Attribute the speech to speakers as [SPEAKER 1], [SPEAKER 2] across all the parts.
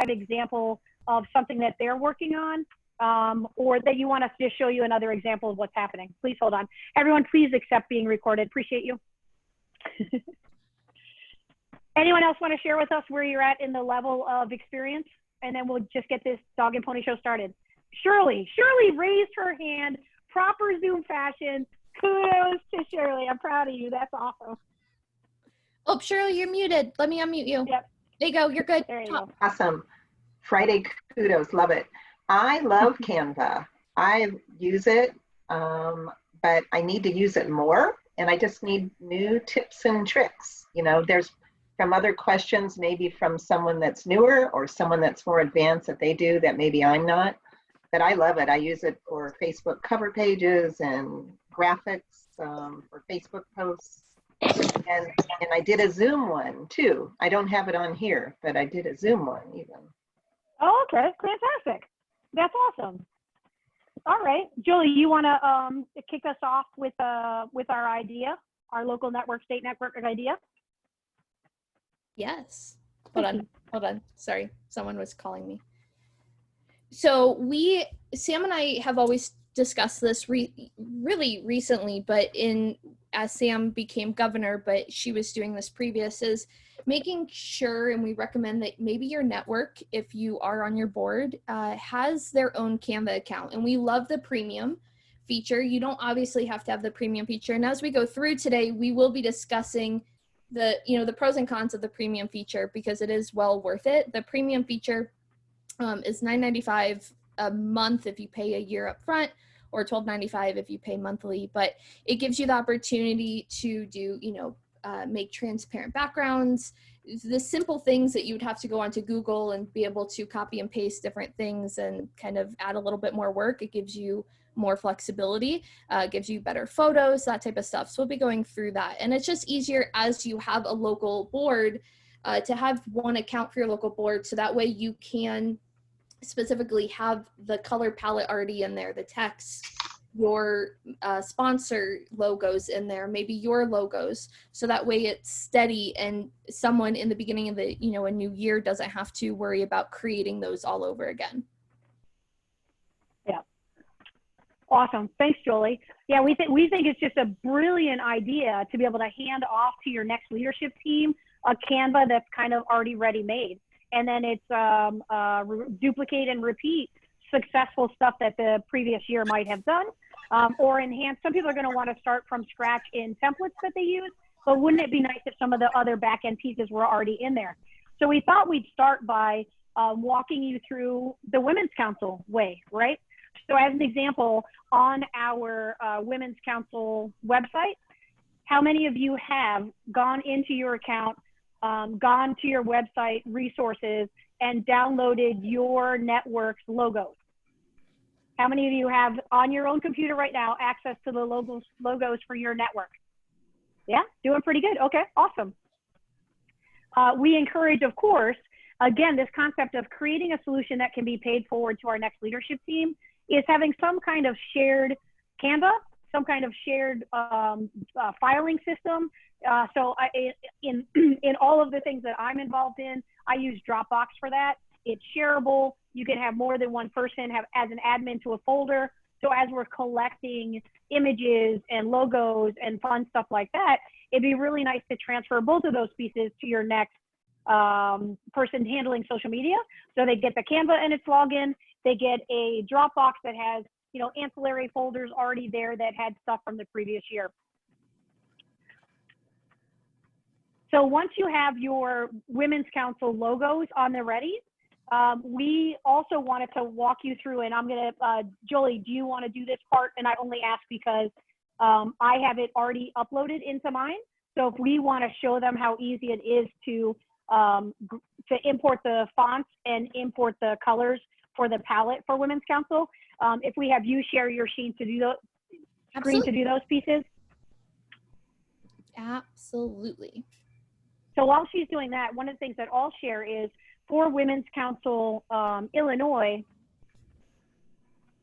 [SPEAKER 1] example of something that they're working on, or that you want us to just show you another example of what's happening. Please hold on. Everyone, please accept being recorded. Appreciate you. Anyone else want to share with us where you're at in the level of experience? And then we'll just get this dog and pony show started. Shirley raised her hand, proper Zoom fashion. Kudos to Shirley. I'm proud of you. That's awesome.
[SPEAKER 2] Oh, Shirley, you're muted. Let me unmute you.
[SPEAKER 1] Yep.
[SPEAKER 2] There you go. You're good.
[SPEAKER 1] There you go.
[SPEAKER 3] Awesome. Friday kudos. Love it. I love Canva. I use it, but I need to use it more. And I just need new tips and tricks. You know, there's from other questions, maybe from someone that's newer or someone that's more advanced that they do that maybe I'm not. But I love it. I use it for Facebook cover pages and graphics for Facebook posts. And I did a Zoom one too. I don't have it on here, but I did a Zoom one even.
[SPEAKER 1] Oh, okay. Fantastic. That's awesome. All right. Joli, you want to kick us off with our idea, our local network, state network idea?
[SPEAKER 2] Yes. Hold on. Sorry. Someone was calling me. So Sam and I have always discussed this really recently, but as Sam became governor, but she was doing this previous, is making sure, and we recommend that maybe your network, if you are on your board, has their own Canva account. And we love the premium feature. You don't obviously have to have the premium feature. And as we go through today, we will be discussing the pros and cons of the premium feature, because it is well worth it. The premium feature is $9.95 a month if you pay a year up front, or $12.95 if you pay monthly. But it gives you the opportunity to do, make transparent backgrounds, the simple things that you would have to go onto Google and be able to copy and paste different things and kind of add a little bit more work. It gives you more flexibility, gives you better photos, that type of stuff. So we'll be going through that. And it's just easier as you have a local board to have one account for your local board. So that way you can specifically have the color palette already in there, the text, your sponsor logos in there, maybe your logos. So that way it's steady, and someone in the beginning of the, a new year doesn't have to worry about creating those all over again.
[SPEAKER 1] Yeah. Awesome. Thanks, Joli. Yeah, we think it's just a brilliant idea to be able to hand off to your next leadership team a Canva that's kind of already ready-made. And then it's duplicate and repeat successful stuff that the previous year might have done, or enhance. Some people are going to want to start from scratch in templates that they use, but wouldn't it be nice if some of the other back-end pieces were already in there? So we thought we'd start by walking you through the Women's Council way, right? So as an example, on our Women's Council website, how many of you have gone into your account, gone to your website resources, and downloaded your network's logos? How many of you have on your own computer right now access to the logos for your network? Yeah, doing pretty good. Okay, awesome. We encourage, of course, again, this concept of creating a solution that can be paid forward to our next leadership team is having some kind of shared Canva, some kind of shared filing system. In all of the things that I'm involved in, I use Dropbox for that. It's shareable. You can have more than one person have as an admin to a folder. So as we're collecting images and logos and fun stuff like that, it'd be really nice to transfer both of those pieces to your next person handling social media. So they get the Canva and its login. They get a Dropbox that has, ancillary folders already there that had stuff from the previous year. So once you have your Women's Council logos on the ready, we also wanted to walk you through, and I'm going to, Joli, do you want to do this part? And I only ask because I have it already uploaded into mine. So if we want to show them how easy it is to import the fonts and import the colors for the palette for Women's Council, if we have you share your screen to do those pieces.
[SPEAKER 2] Absolutely.
[SPEAKER 1] So while she's doing that, one of the things that I'll share is for Women's Council Illinois,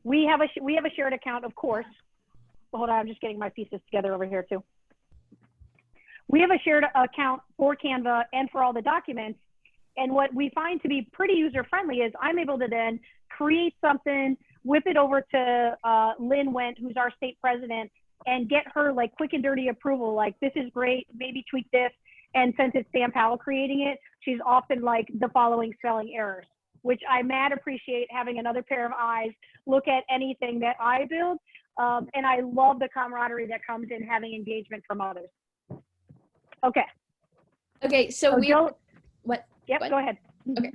[SPEAKER 1] we have a shared account, of course. Well, hold on, I'm just getting my pieces together over here too. We have a shared account for Canva and for all the documents. And what we find to be pretty user-friendly is I'm able to then create something, whip it over to Lynn Wendt, who's our state president, and get her like quick and dirty approval, like this is great, maybe tweak this. And since it's Sam Powell creating it, she's often like the following spelling errors, which I mad appreciate having another pair of eyes look at anything that I build. And I love the camaraderie that comes in having engagement from others. Okay.
[SPEAKER 2] Okay, so what?
[SPEAKER 1] Yep,
[SPEAKER 2] what?
[SPEAKER 1] go ahead.
[SPEAKER 2] Okay.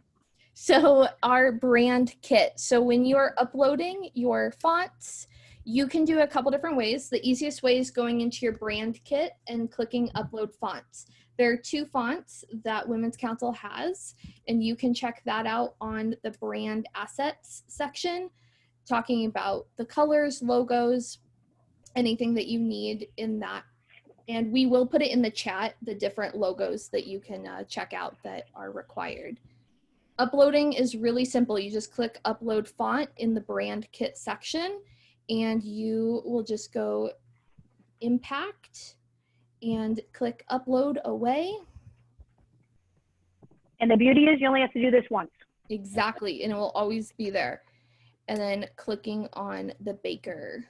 [SPEAKER 2] So our brand kit. So when you're uploading your fonts, you can do a couple different ways. The easiest way is going into your brand kit and clicking upload fonts. There are 2 fonts that Women's Council has, and you can check that out on the brand assets section, talking about the colors, logos, anything that you need in that. And we will put it in the chat, the different logos that you can check out that are required. Uploading is really simple. You just click upload font in the brand kit section, and you will just go impact and click upload away.
[SPEAKER 1] And the beauty is you only have to do this once.
[SPEAKER 2] Exactly, and it will always be there. And then clicking on the baker.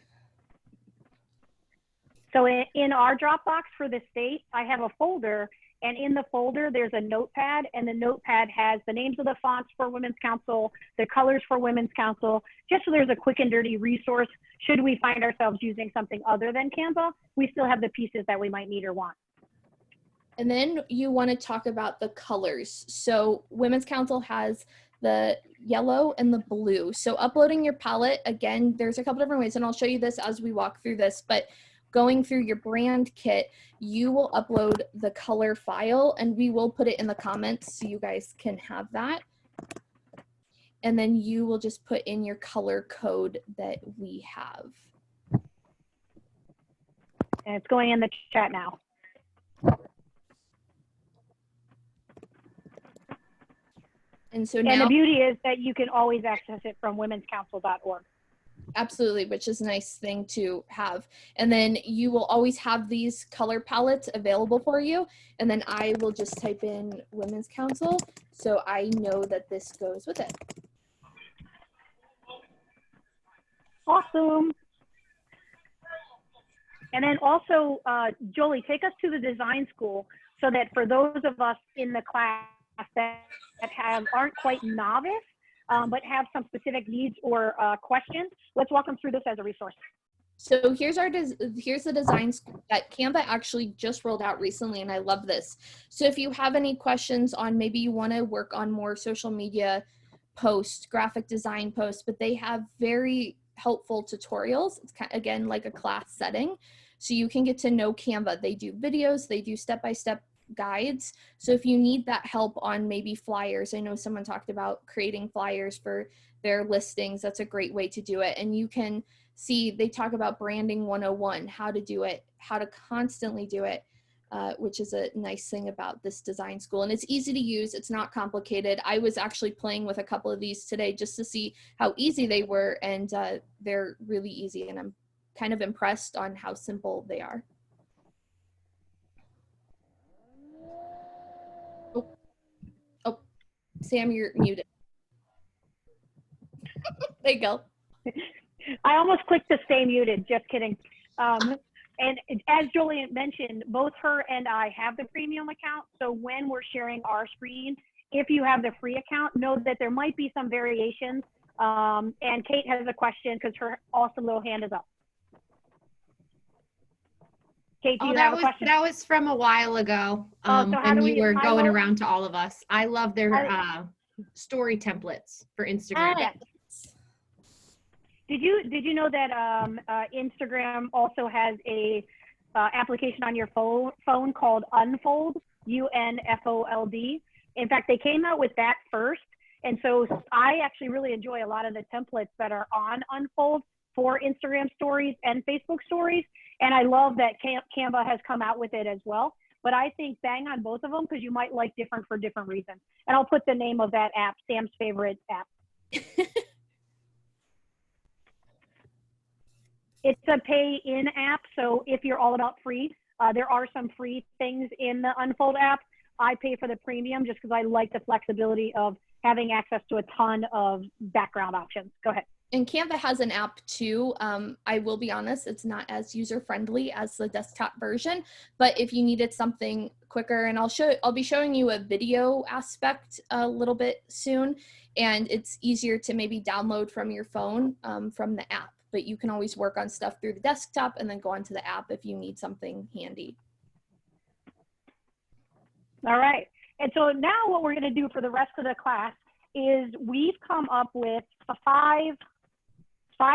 [SPEAKER 1] So in our Dropbox for the state, I have a folder, and in the folder, there's a notepad, and the notepad has the names of the fonts for Women's Council, the colors for Women's Council, just so there's a quick and dirty resource. Should we find ourselves using something other than Canva, we still have the pieces that we might need or want.
[SPEAKER 2] And then you want to talk about the colors. So Women's Council has the yellow and the blue. So uploading your palette, again, there's a couple different ways, and I'll show you this as we walk through this, but going through your brand kit, you will upload the color file, and we will put it in the comments so you guys can have that. And then you will just put in your color code that we have.
[SPEAKER 1] And it's going in the chat now.
[SPEAKER 2] And so now,
[SPEAKER 1] and the beauty is that you can always access it from womenscouncil.org.
[SPEAKER 2] Absolutely, which is a nice thing to have. And then you will always have these color palettes available for you. And then I will just type in Women's Council so I know that this goes with it.
[SPEAKER 1] Awesome. And then also, Joli, take us to the design school so that for those of us in the class that aren't quite novice, but have some specific needs or questions, let's walk them through this as a resource.
[SPEAKER 2] So here's the design school that Canva actually just rolled out recently, and I love this. So if you have any questions on maybe you want to work on more social media posts, graphic design posts, but they have very helpful tutorials. It's kind of, again, like a class setting. So you can get to know Canva. They do videos, they do step-by-step guides. So if you need that help on maybe flyers, I know someone talked about creating flyers for their listings. That's a great way to do it. And you can see, they talk about branding 101, how to do it, how to constantly do it, which is a nice thing about this design school. And it's easy to use. It's not complicated. I was actually playing with a couple of these today just to see how easy they were. And they're really easy. And I'm kind of impressed on how simple they are. Oh, Sam, you're muted. There you go.
[SPEAKER 1] I almost clicked to stay muted, just kidding. And as Joli mentioned, both her and I have the premium account. So when we're sharing our screen, if you have the free account, know that there might be some variations. And Kate has a question because her awesome little hand is up. Kate, do you have a question?
[SPEAKER 4] That was from a while ago.
[SPEAKER 1] So
[SPEAKER 4] when you were going around to all of us. I love their story templates for Instagram.
[SPEAKER 1] Did you know that Instagram also has a application on your phone called Unfold, UNFOLD? In fact, they came out with that first. And so I actually really enjoy a lot of the templates that are on Unfold for Instagram stories and Facebook stories. And I love that Canva has come out with it as well. But I think bang on both of them because you might like different for different reasons. And I'll put the name of that app, Sam's favorite app. It's a pay-in app, so if you're all about free, there are some free things in the Unfold app. I pay for the premium just because I like the flexibility of having access to a ton of background options. Go ahead.
[SPEAKER 2] And Canva has an app too. I will be honest, it's not as user-friendly as the desktop version, but if you needed something quicker, and I'll be showing you a video aspect a little bit soon, and it's easier to maybe download from your phone from the app, but you can always work on stuff through the desktop and then go onto the app if you need something handy.
[SPEAKER 1] All right. And so now what we're going to do for the rest of the class is we've come up with five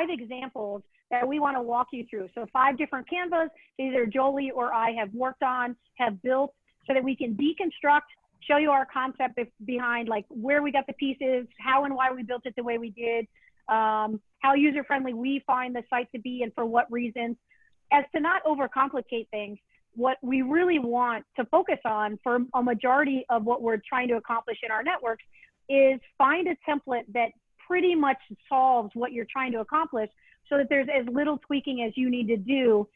[SPEAKER 1] examples that we want to walk you through. So 5 different Canvas, either Joli or I have worked on, have built, so that we can deconstruct, show you our concept behind like where we got the pieces, how and why we built it the way we did, how user-friendly we find the site to be and for what reasons, as to not overcomplicate things. What we really want to focus on for a majority of what we're trying to accomplish in our networks is find a template that pretty much solves what you're trying to accomplish, so that there's as little tweaking as you need to do,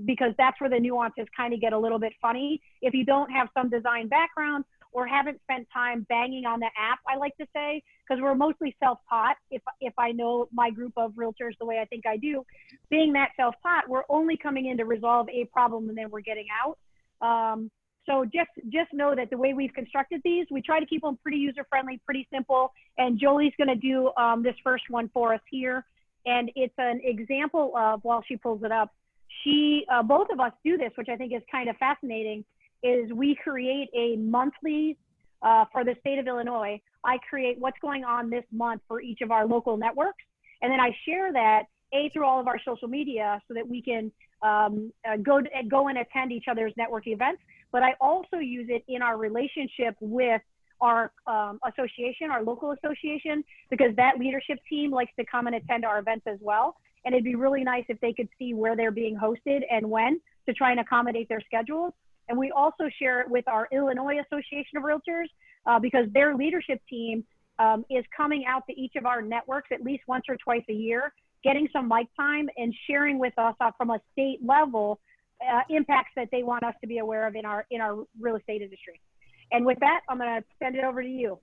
[SPEAKER 1] because that's where the nuances kind of get a little bit funny. If you don't have some design background or haven't spent time banging on the app, I like to say, because we're mostly self-taught. If I know my group of realtors the way I think I do, being that self-taught, we're only coming in to resolve a problem and then we're getting out. So just know that the way we've constructed these, we try to keep them pretty user-friendly, pretty simple. And Joli's going to do this first one for us here. And it's an example of, while she pulls it up, both of us do this, which I think is kind of fascinating, is we create a monthly, for the state of Illinois, I create what's going on this month for each of our local networks. And then I share that, through all of our social media so that we can go and attend each other's networking events. But I also use it in our relationship with our association, our local association, because that leadership team likes to come and attend our events as well. And it'd be really nice if they could see where they're being hosted and when, to try and accommodate their schedules. And we also share it with our Illinois Association of Realtors, because their leadership team is coming out to each of our networks at least once or twice a year, getting some mic time and sharing with us from a state level impacts that they want us to be aware of in our real estate industry. And with that, I'm going to send it over to you.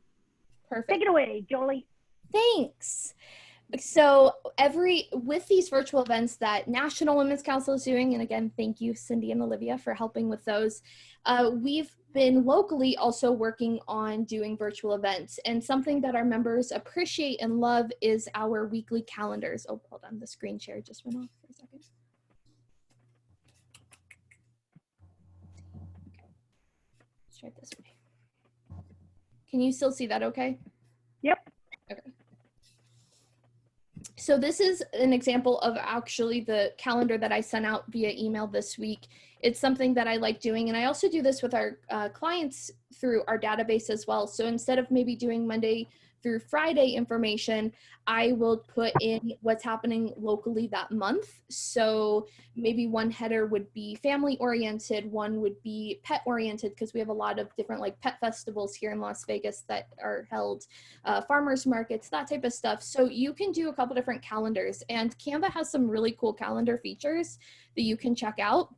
[SPEAKER 2] Perfect.
[SPEAKER 1] Take it away, Joli.
[SPEAKER 2] Thanks. So with these virtual events that National Women's Council is doing, and again, thank you, Cindy and Olivia, for helping with those. We've been locally also working on doing virtual events, and something that our members appreciate and love is our weekly calendars. Oh, hold on, the screen share just went off for a second. Let's try it this way. Can you still see that okay?
[SPEAKER 1] Yep.
[SPEAKER 2] Okay. So this is an example of actually the calendar that I sent out via email this week. It's something that I like doing, and I also do this with our clients through our database as well. So instead of maybe doing Monday through Friday information, I will put in what's happening locally that month. So maybe one header would be family oriented, one would be pet oriented, because we have a lot of different like pet festivals here in Las Vegas that are held, farmers markets, that type of stuff. So you can do a couple different calendars, and Canva has some really cool calendar features that you can check out.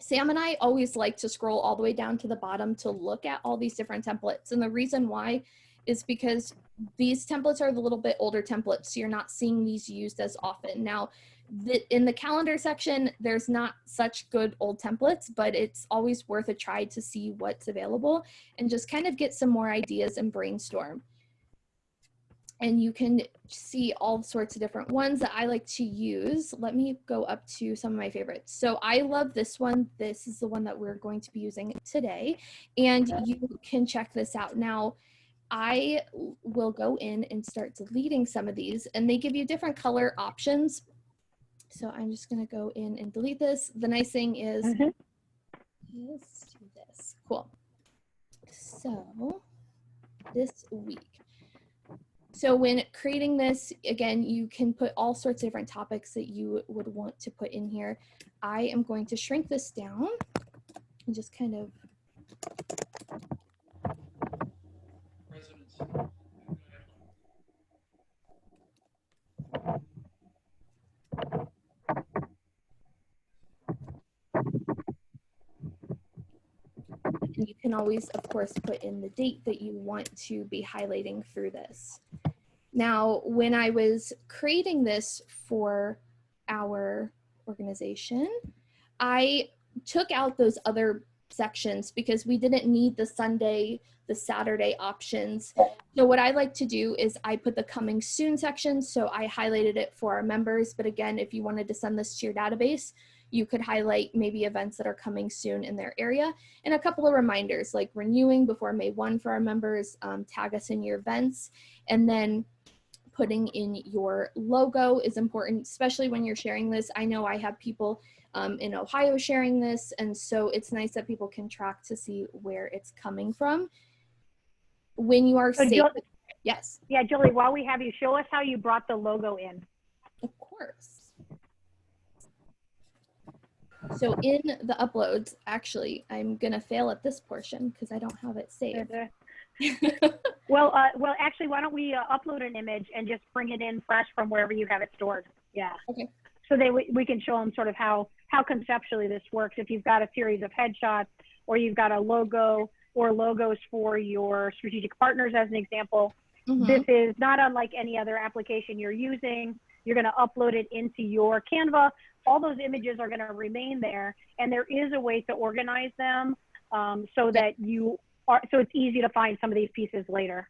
[SPEAKER 2] Sam and I always like to scroll all the way down to the bottom to look at all these different templates. And the reason why is because these templates are the little bit older templates, so you're not seeing these used as often. Now, in the calendar section, there's not such good old templates, but it's always worth a try to see what's available and just kind of get some more ideas and brainstorm. And you can see all sorts of different ones that I like to use. Let me go up to some of my favorites. So I love this one. This is the one that we're going to be using today. And you can check this out. Now, I will go in and start deleting some of these, and they give you different color options. So I'm just going to go in and delete this. The nice thing is, let's do this. Cool. So this week. So when creating this, again, you can put all sorts of different topics that you would want to put in here. I am going to shrink this down and just kind of. And you can always, of course, put in the date that you want to be highlighting through this. Now, when I was creating this for our organization, I took out those other sections because we didn't need the Sunday, the Saturday options. So what I like to do is I put the coming soon section. So I highlighted it for our members. But again, if you wanted to send this to your database, you could highlight maybe events that are coming soon in their area and a couple of reminders like renewing before May 1 for our members, tag us in your events, and then putting in your logo is important, especially when you're sharing this. I know I have people in Ohio sharing this, and so it's nice that people can track to see where it's coming from. When you are saving, yes.
[SPEAKER 1] Yeah, Joli, while we have you, show us how you brought the logo in.
[SPEAKER 2] Of course. So in the uploads, actually, I'm gonna fail at this portion because I don't have it saved.
[SPEAKER 1] Well, actually, why don't we upload an image and just bring it in fresh from wherever you have it stored? Yeah.
[SPEAKER 2] Okay.
[SPEAKER 1] So we can show them sort of how conceptually this works. If you've got a series of headshots, or you've got a logo or logos for your strategic partners, as an example, this is not unlike any other application you're using. You're going to upload it into your Canva. All those images are going to remain there, and there is a way to organize them so that so it's easy to find some of these pieces later.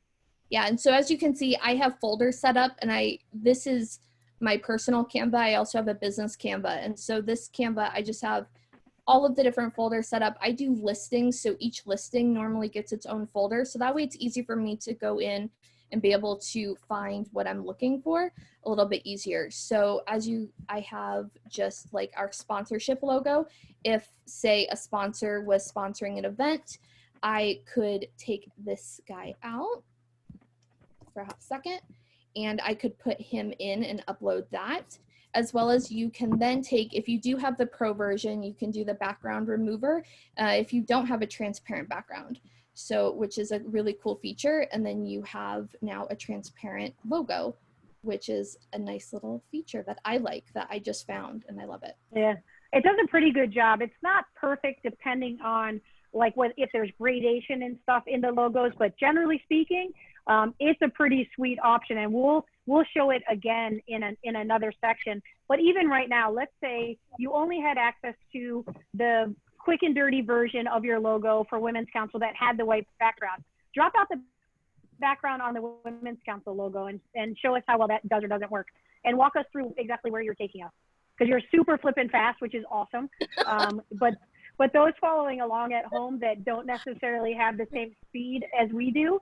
[SPEAKER 2] Yeah, and so as you can see, I have folders set up, and this is my personal Canva. I also have a business Canva, and so this Canva, I just have all of the different folders set up. I do listings, so each listing normally gets its own folder, so that way it's easy for me to go in and be able to find what I'm looking for a little bit easier. So I have just like our sponsorship logo. If, say, a sponsor was sponsoring an event, I could take this guy out for a hot second, and I could put him in and upload that, as well as you can then take, if you do have the pro version, you can do the background remover if you don't have a transparent background. So, which is a really cool feature. And then you have now a transparent logo, which is a nice little feature that I like, that I just found, and I love it.
[SPEAKER 1] Yeah, it does a pretty good job. It's not perfect depending on like if there's gradation and stuff in the logos, but generally speaking, it's a pretty sweet option, and we'll show it again in another section. But even right now, let's say you only had access to the quick and dirty version of your logo for Women's Council that had the white background. Drop out the background on the Women's Council logo and show us how well that does or doesn't work, and walk us through exactly where you're taking us, because you're super flipping fast, which is awesome. But those following along at home that don't necessarily have the same speed as we do.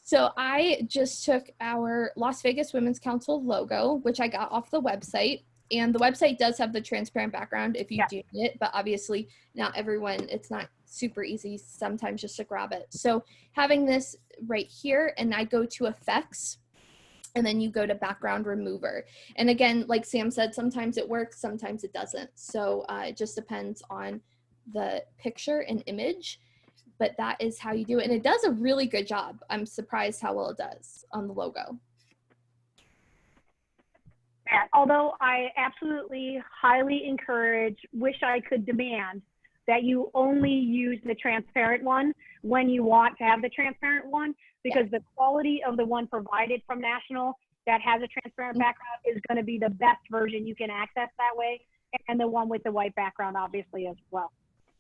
[SPEAKER 2] So I just took our Las Vegas Women's Council logo, which I got off the website, and the website does have the transparent background if you do need it, but obviously not everyone, it's not super easy sometimes just to grab it. So having this right here, and I go to effects, and then you go to background remover. And again, like Sam said, sometimes it works, sometimes it doesn't. So it just depends on the picture and image, but that is how you do it. And it does a really good job. I'm surprised how well it does on the logo.
[SPEAKER 1] Although I absolutely highly encourage, wish I could demand that you only use the transparent one when you want to have the transparent one, because the quality of the one provided from National that has a transparent background is going to be the best version you can access that way, and the one with the white background obviously as well.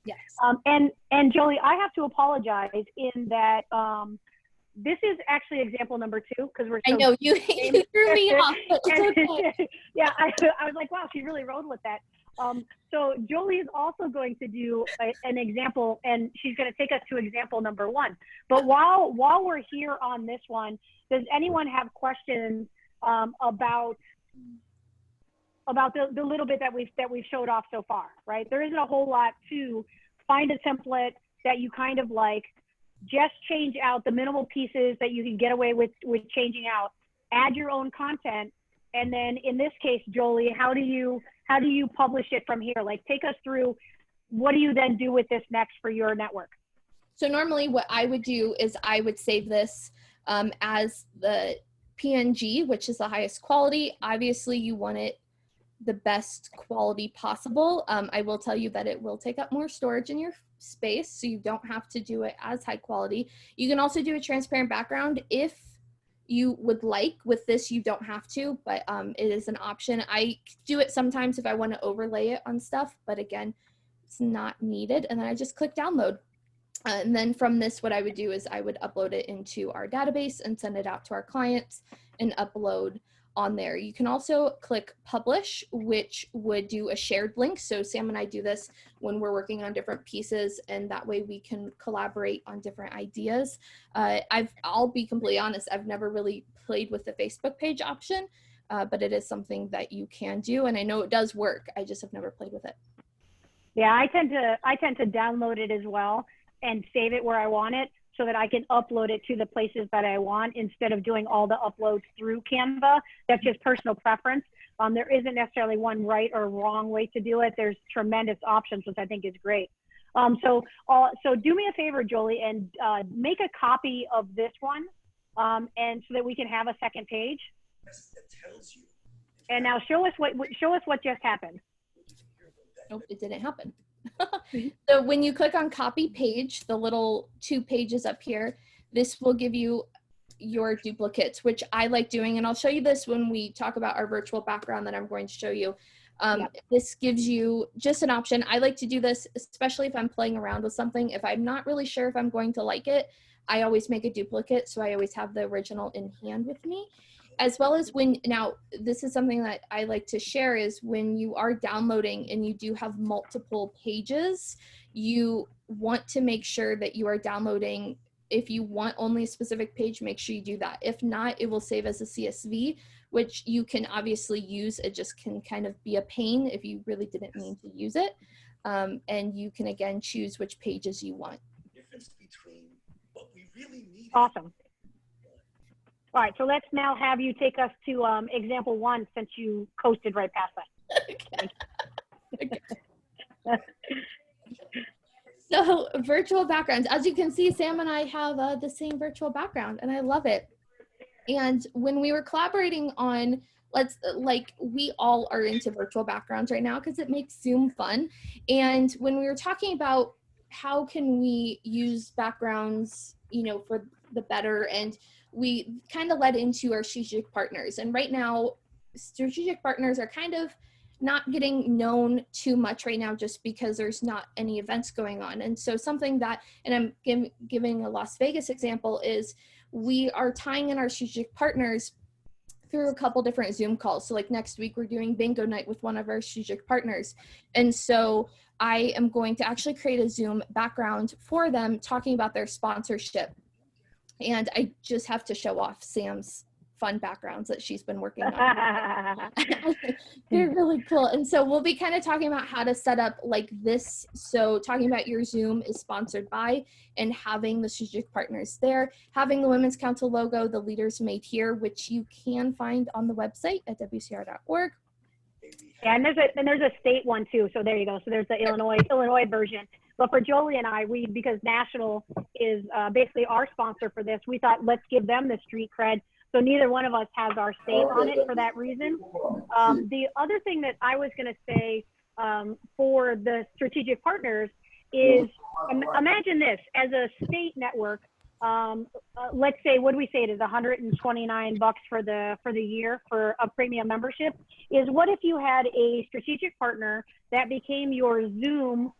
[SPEAKER 2] Yes.
[SPEAKER 1] And Joli, I have to apologize in that this is actually example number 2, because we're so
[SPEAKER 2] I know you threw me off, but it's okay.
[SPEAKER 1] Yeah, I was like, wow, she really rolled with that. So Joli is also going to do an example, and she's going to take us to example number 1. But while we're here on this one, does anyone have questions about the little bit that we've showed off so far, right? There isn't a whole lot to find a template that you kind of like, just change out the minimal pieces that you can get away with changing out, add your own content, and then in this case, Joli, how do you publish it from here? Like, take us through, what do you then do with this next for your network?
[SPEAKER 2] So normally what I would do is I would save this as the PNG, which is the highest quality. Obviously you want it the best quality possible. I will tell you that it will take up more storage in your space, so you don't have to do it as high quality. You can also do a transparent background if you would like. With this, you don't have to, but it is an option. I do it sometimes if I want to overlay it on stuff, but again, it's not needed. And then I just click download. And then from this, what I would do is I would upload it into our database and send it out to our clients and upload on there. You can also click publish, which would do a shared link. So Sam and I do this when we're working on different pieces, and that way we can collaborate on different ideas. I'll be completely honest, I've never really played with the Facebook page option, but it is something that you can do, and I know it does work. I just have never played with it.
[SPEAKER 1] Yeah, I tend to download it as well and save it where I want it, so that I can upload it to the places that I want instead of doing all the uploads through Canva. That's just personal preference. There isn't necessarily one right or wrong way to do it. There's tremendous options, which I think is great. So do me a favor, Joli, and make a copy of this one, and so that we can have a second page. And now show us what just happened.
[SPEAKER 2] Nope, it didn't happen. So when you click on copy page, the little 2 pages up here, this will give you your duplicates, which I like doing. And I'll show you this when we talk about our virtual background that I'm going to show you. This gives you just an option. I like to do this, especially if I'm playing around with something. If I'm not really sure if I'm going to like it, I always make a duplicate. So I always have the original in hand with me. As well as now this is something that I like to share, is when you are downloading and you do have multiple pages, you want to make sure that you are downloading. If you want only a specific page, make sure you do that. If not, it will save as a CSV, which you can obviously use. It just can kind of be a pain if you really didn't mean to use it. And you can, again, choose which pages you want.
[SPEAKER 1] Awesome. All right, so let's now have you take us to example 1, since you coasted right past that.
[SPEAKER 2] Okay. So virtual backgrounds, as you can see, Sam and I have the same virtual background, and I love it. And when we were collaborating on, we all are into virtual backgrounds right now because it makes Zoom fun. And when we were talking about how can we use backgrounds, for the better, and we kind of led into our strategic partners. And right now, strategic partners are kind of not getting known too much right now, just because there's not any events going on. And so something that, and I'm giving a Las Vegas example, is we are tying in our strategic partners through a couple different Zoom calls. So like next week, we're doing bingo night with one of our strategic partners. And so I am going to actually create a Zoom background for them talking about their sponsorship. And I just have to show off Sam's fun backgrounds that she's been working on. They're really cool. And so we'll be kind of talking about how to set up like this. So talking about your Zoom is sponsored by, and having the strategic partners there, having the Women's Council logo, the Leaders Made Here, which you can find on the website at wcr.org.
[SPEAKER 1] Yeah, and there's a state one too. So there you go. So there's the Illinois version. But for Joli and I, because National is basically our sponsor for this, we thought, let's give them the street cred. So neither one of us has our state on it for that reason. The other thing that I was going to say for the strategic partners is, imagine this, as a state network, let's say, what do we say it is, $129 for the year for a premium membership, is what if you had a strategic partner that became your Zoom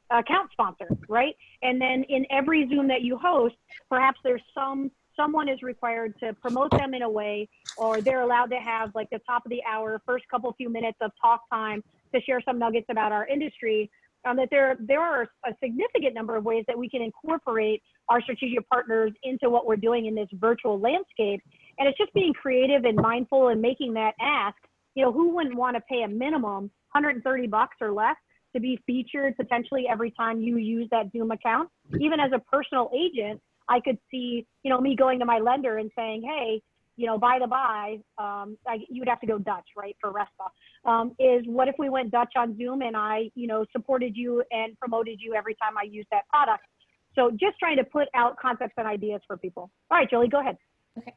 [SPEAKER 1] account sponsor, right? And then in every Zoom that you host, perhaps there's someone is required to promote them in a way, or they're allowed to have like the top of the hour, first few minutes of talk time to share some nuggets about our industry. That there are a significant number of ways that we can incorporate our strategic partners into what we're doing in this virtual landscape. And it's just being creative and mindful and making that ask. Who wouldn't want to pay a minimum $130 or less to be featured potentially every time you use that Zoom account? Even as a personal agent, I could see, me going to my lender and saying, hey, by the by, you would have to go Dutch, right, for RESPA, is what if we went Dutch on Zoom and I, supported you and promoted you every time I used that product? So just trying to put out concepts and ideas for people. All right, Joli, go ahead.
[SPEAKER 2] Okay.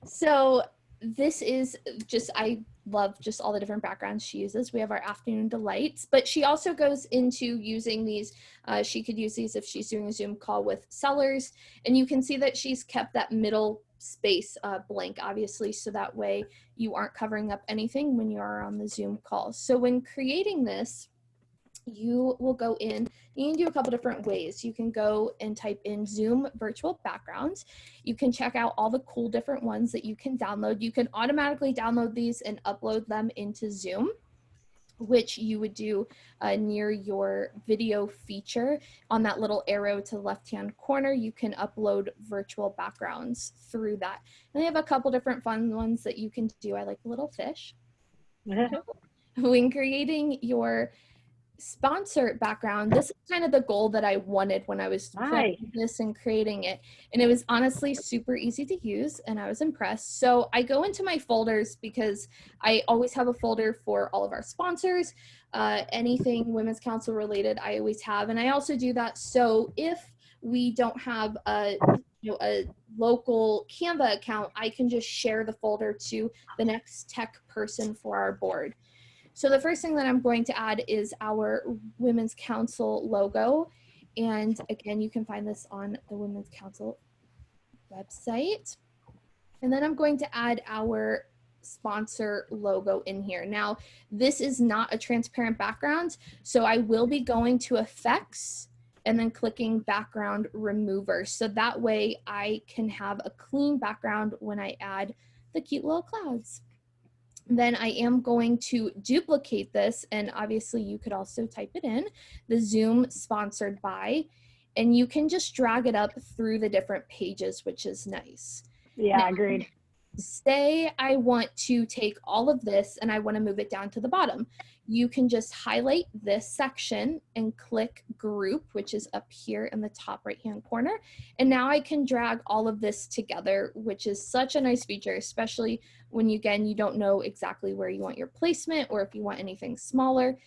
[SPEAKER 2] So this is just, I love just all the different backgrounds she uses. We have our afternoon delights, but she also goes into using these. She could use these if she's doing a Zoom call with sellers, and you can see that she's kept that middle space blank, obviously, so that way you aren't covering up anything when you are on the Zoom call. So when creating this, you will go in, you can do a couple different ways. You can go and type in Zoom virtual backgrounds. You can check out all the cool different ones that you can download. You can automatically download these and upload them into Zoom, which you would do near your video feature. On that little arrow to the left-hand corner, you can upload virtual backgrounds through that. And they have a couple different fun ones that you can do. I like the little fish. When creating your sponsor background, this is kind of the goal that I wanted when I was planning this and creating it, and it was honestly super easy to use, and I was impressed. So I go into my folders because I always have a folder for all of our sponsors, anything Women's Council related I always have, and I also do that so if we don't have a local Canva account, I can just share the folder to the next tech person for our board. So the first thing that I'm going to add is our Women's Council logo. And again, you can find this on the Women's Council website. And then I'm going to add our sponsor logo in here. Now, this is not a transparent background, so I will be going to Effects and then clicking Background Remover. So that way I can have a clean background when I add the cute little clouds. Then I am going to duplicate this, and obviously you could also type it in, the Zoom sponsored by, and you can just drag it up through the different pages, which is nice.
[SPEAKER 1] Yeah,
[SPEAKER 2] now,
[SPEAKER 1] agreed.
[SPEAKER 2] Say I want to take all of this and I want to move it down to the bottom. You can just highlight this section and click group, which is up here in the top right-hand corner. And now I can drag all of this together, which is such a nice feature, especially when you don't know exactly where you want your placement or if you want anything smaller.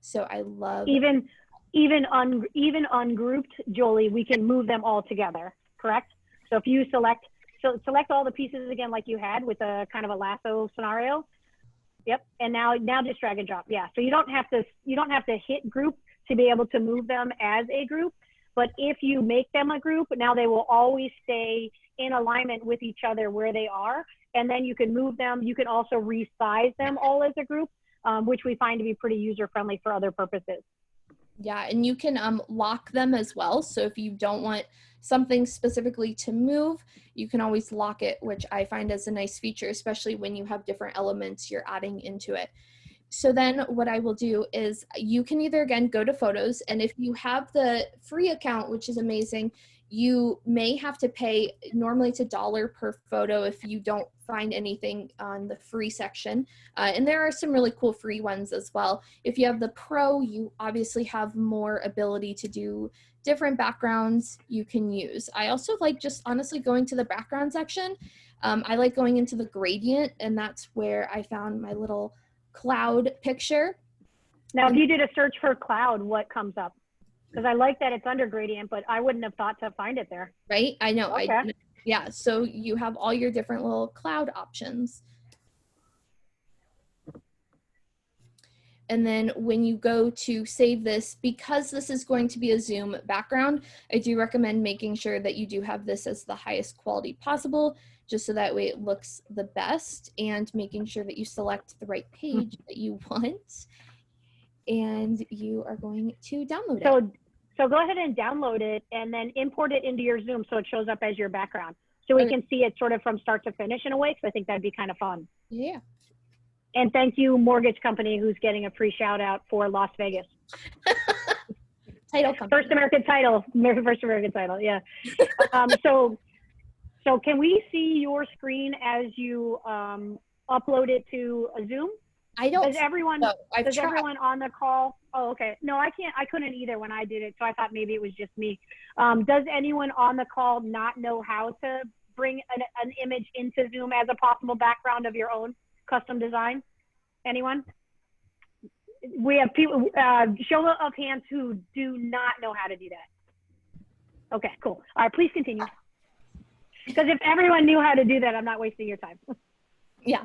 [SPEAKER 2] So I love
[SPEAKER 1] even ungrouped, Jolie, we can move them all together, correct? So if you select all the pieces again like you had with a kind of a lasso scenario. Yep. And now just drag and drop. Yeah. So you don't have to hit group to be able to move them as a group, but if you make them a group, now they will always stay in alignment with each other where they are, and then you can move them. You can also resize them all as a group, which we find to be pretty user friendly for other purposes.
[SPEAKER 2] Yeah, and you can lock them as well. So if you don't want something specifically to move, you can always lock it, which I find is a nice feature, especially when you have different elements you're adding into it. So then what I will do is you can either, again, go to photos, and if you have the free account, which is amazing, you may have to pay, normally it's $1 per photo if you don't find anything on the free section. And there are some really cool free ones as well. If you have the pro, you obviously have more ability to do different backgrounds you can use. I also like just honestly going to the background section. I like going into the gradient, and that's where I found my little cloud picture.
[SPEAKER 1] Now, if you did a search for cloud, what comes up? Because I like that it's under gradient, but I wouldn't have thought to find it there.
[SPEAKER 2] Right? I know.
[SPEAKER 1] Okay.
[SPEAKER 2] Yeah, so you have all your different little cloud options. And then when you go to save this, because this is going to be a Zoom background, I do recommend making sure that you do have this as the highest quality possible, just so that way it looks the best, and making sure that you select the right page that you want. And you are going to download it.
[SPEAKER 1] So go ahead and download it and then import it into your Zoom so it shows up as your background. So we can see it sort of from start to finish in a way, because I think that'd be kind of fun.
[SPEAKER 2] Yeah.
[SPEAKER 1] And thank you, Mortgage Company, who's getting a free shout out for Las Vegas.
[SPEAKER 2] Title company.
[SPEAKER 1] First American title, yeah. So can we see your screen as you upload it to a Zoom?
[SPEAKER 2] I don't.
[SPEAKER 1] Does everyone on the call? Oh, okay. No, I can't. I couldn't either when I did it, so I thought maybe it was just me. Does anyone on the call not know how to bring an image into Zoom as a possible background of your own custom design? Anyone? We have people. Show of hands who do not know how to do that. Okay, cool. All right, please continue. Because if everyone knew how to do that, I'm not wasting your time.
[SPEAKER 2] Yeah.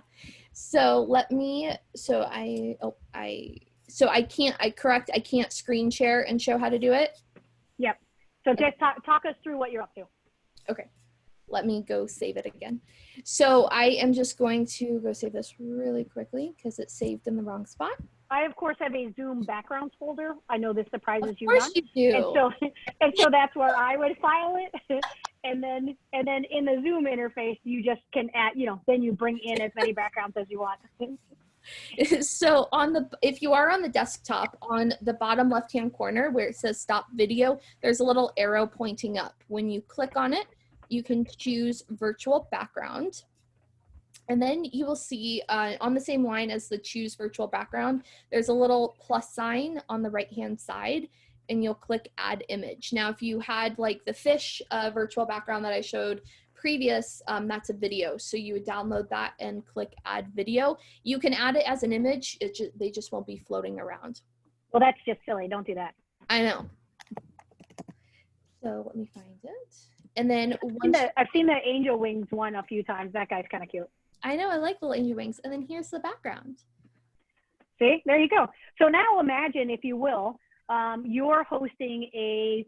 [SPEAKER 2] So let me, I can't screen share and show how to do it.
[SPEAKER 1] Yep. So just talk us through what you're up to.
[SPEAKER 2] Okay. Let me go save it again. So I am just going to go save this really quickly because it's saved in the wrong spot.
[SPEAKER 1] I, of course, have a Zoom backgrounds folder. I know this surprises you.
[SPEAKER 2] Of course you do.
[SPEAKER 1] And so that's where I would file it. And then in the Zoom interface, you just can add, then you bring in as many backgrounds as you want.
[SPEAKER 2] So if you are on the desktop, on the bottom left-hand corner where it says stop video, there's a little arrow pointing up. When you click on it, you can choose virtual background. And then you will see on the same line as the choose virtual background, there's a little plus sign on the right-hand side, and you'll click add image. Now, if you had like the fish virtual background that I showed previous, that's a video. So you would download that and click add video. You can add it as an image. They just won't be floating around.
[SPEAKER 1] Well, that's just silly. Don't do that.
[SPEAKER 2] I know. So let me find it. And then
[SPEAKER 1] I've seen the angel wings one a few times. That guy's kind of cute.
[SPEAKER 2] I know, I like little angel wings. And then here's the background.
[SPEAKER 1] See, there you go. So now imagine, if you will, you're hosting a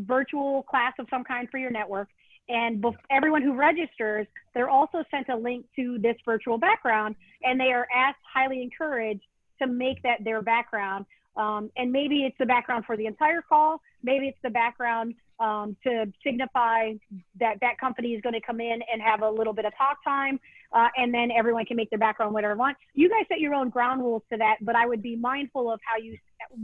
[SPEAKER 1] virtual class of some kind for your network. And everyone who registers, they're also sent a link to this virtual background, and they are highly encouraged to make that their background. And maybe it's the background for the entire call. Maybe it's the background to signify that that company is going to come in and have a little bit of talk time, and then everyone can make their background whatever they want. You guys set your own ground rules to that, but I would be mindful of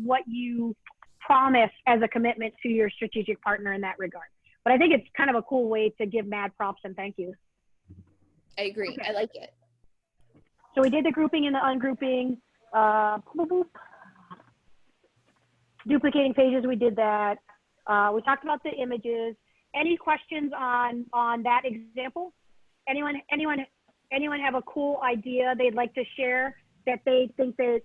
[SPEAKER 1] what you promise as a commitment to your strategic partner in that regard. But I think it's kind of a cool way to give mad props and thank yous.
[SPEAKER 2] I agree. Okay. I like it.
[SPEAKER 1] So we did the grouping and the ungrouping. Duplicating pages, we did that. We talked about the images. Any questions on that example? Anyone have a cool idea they'd like to share that they think that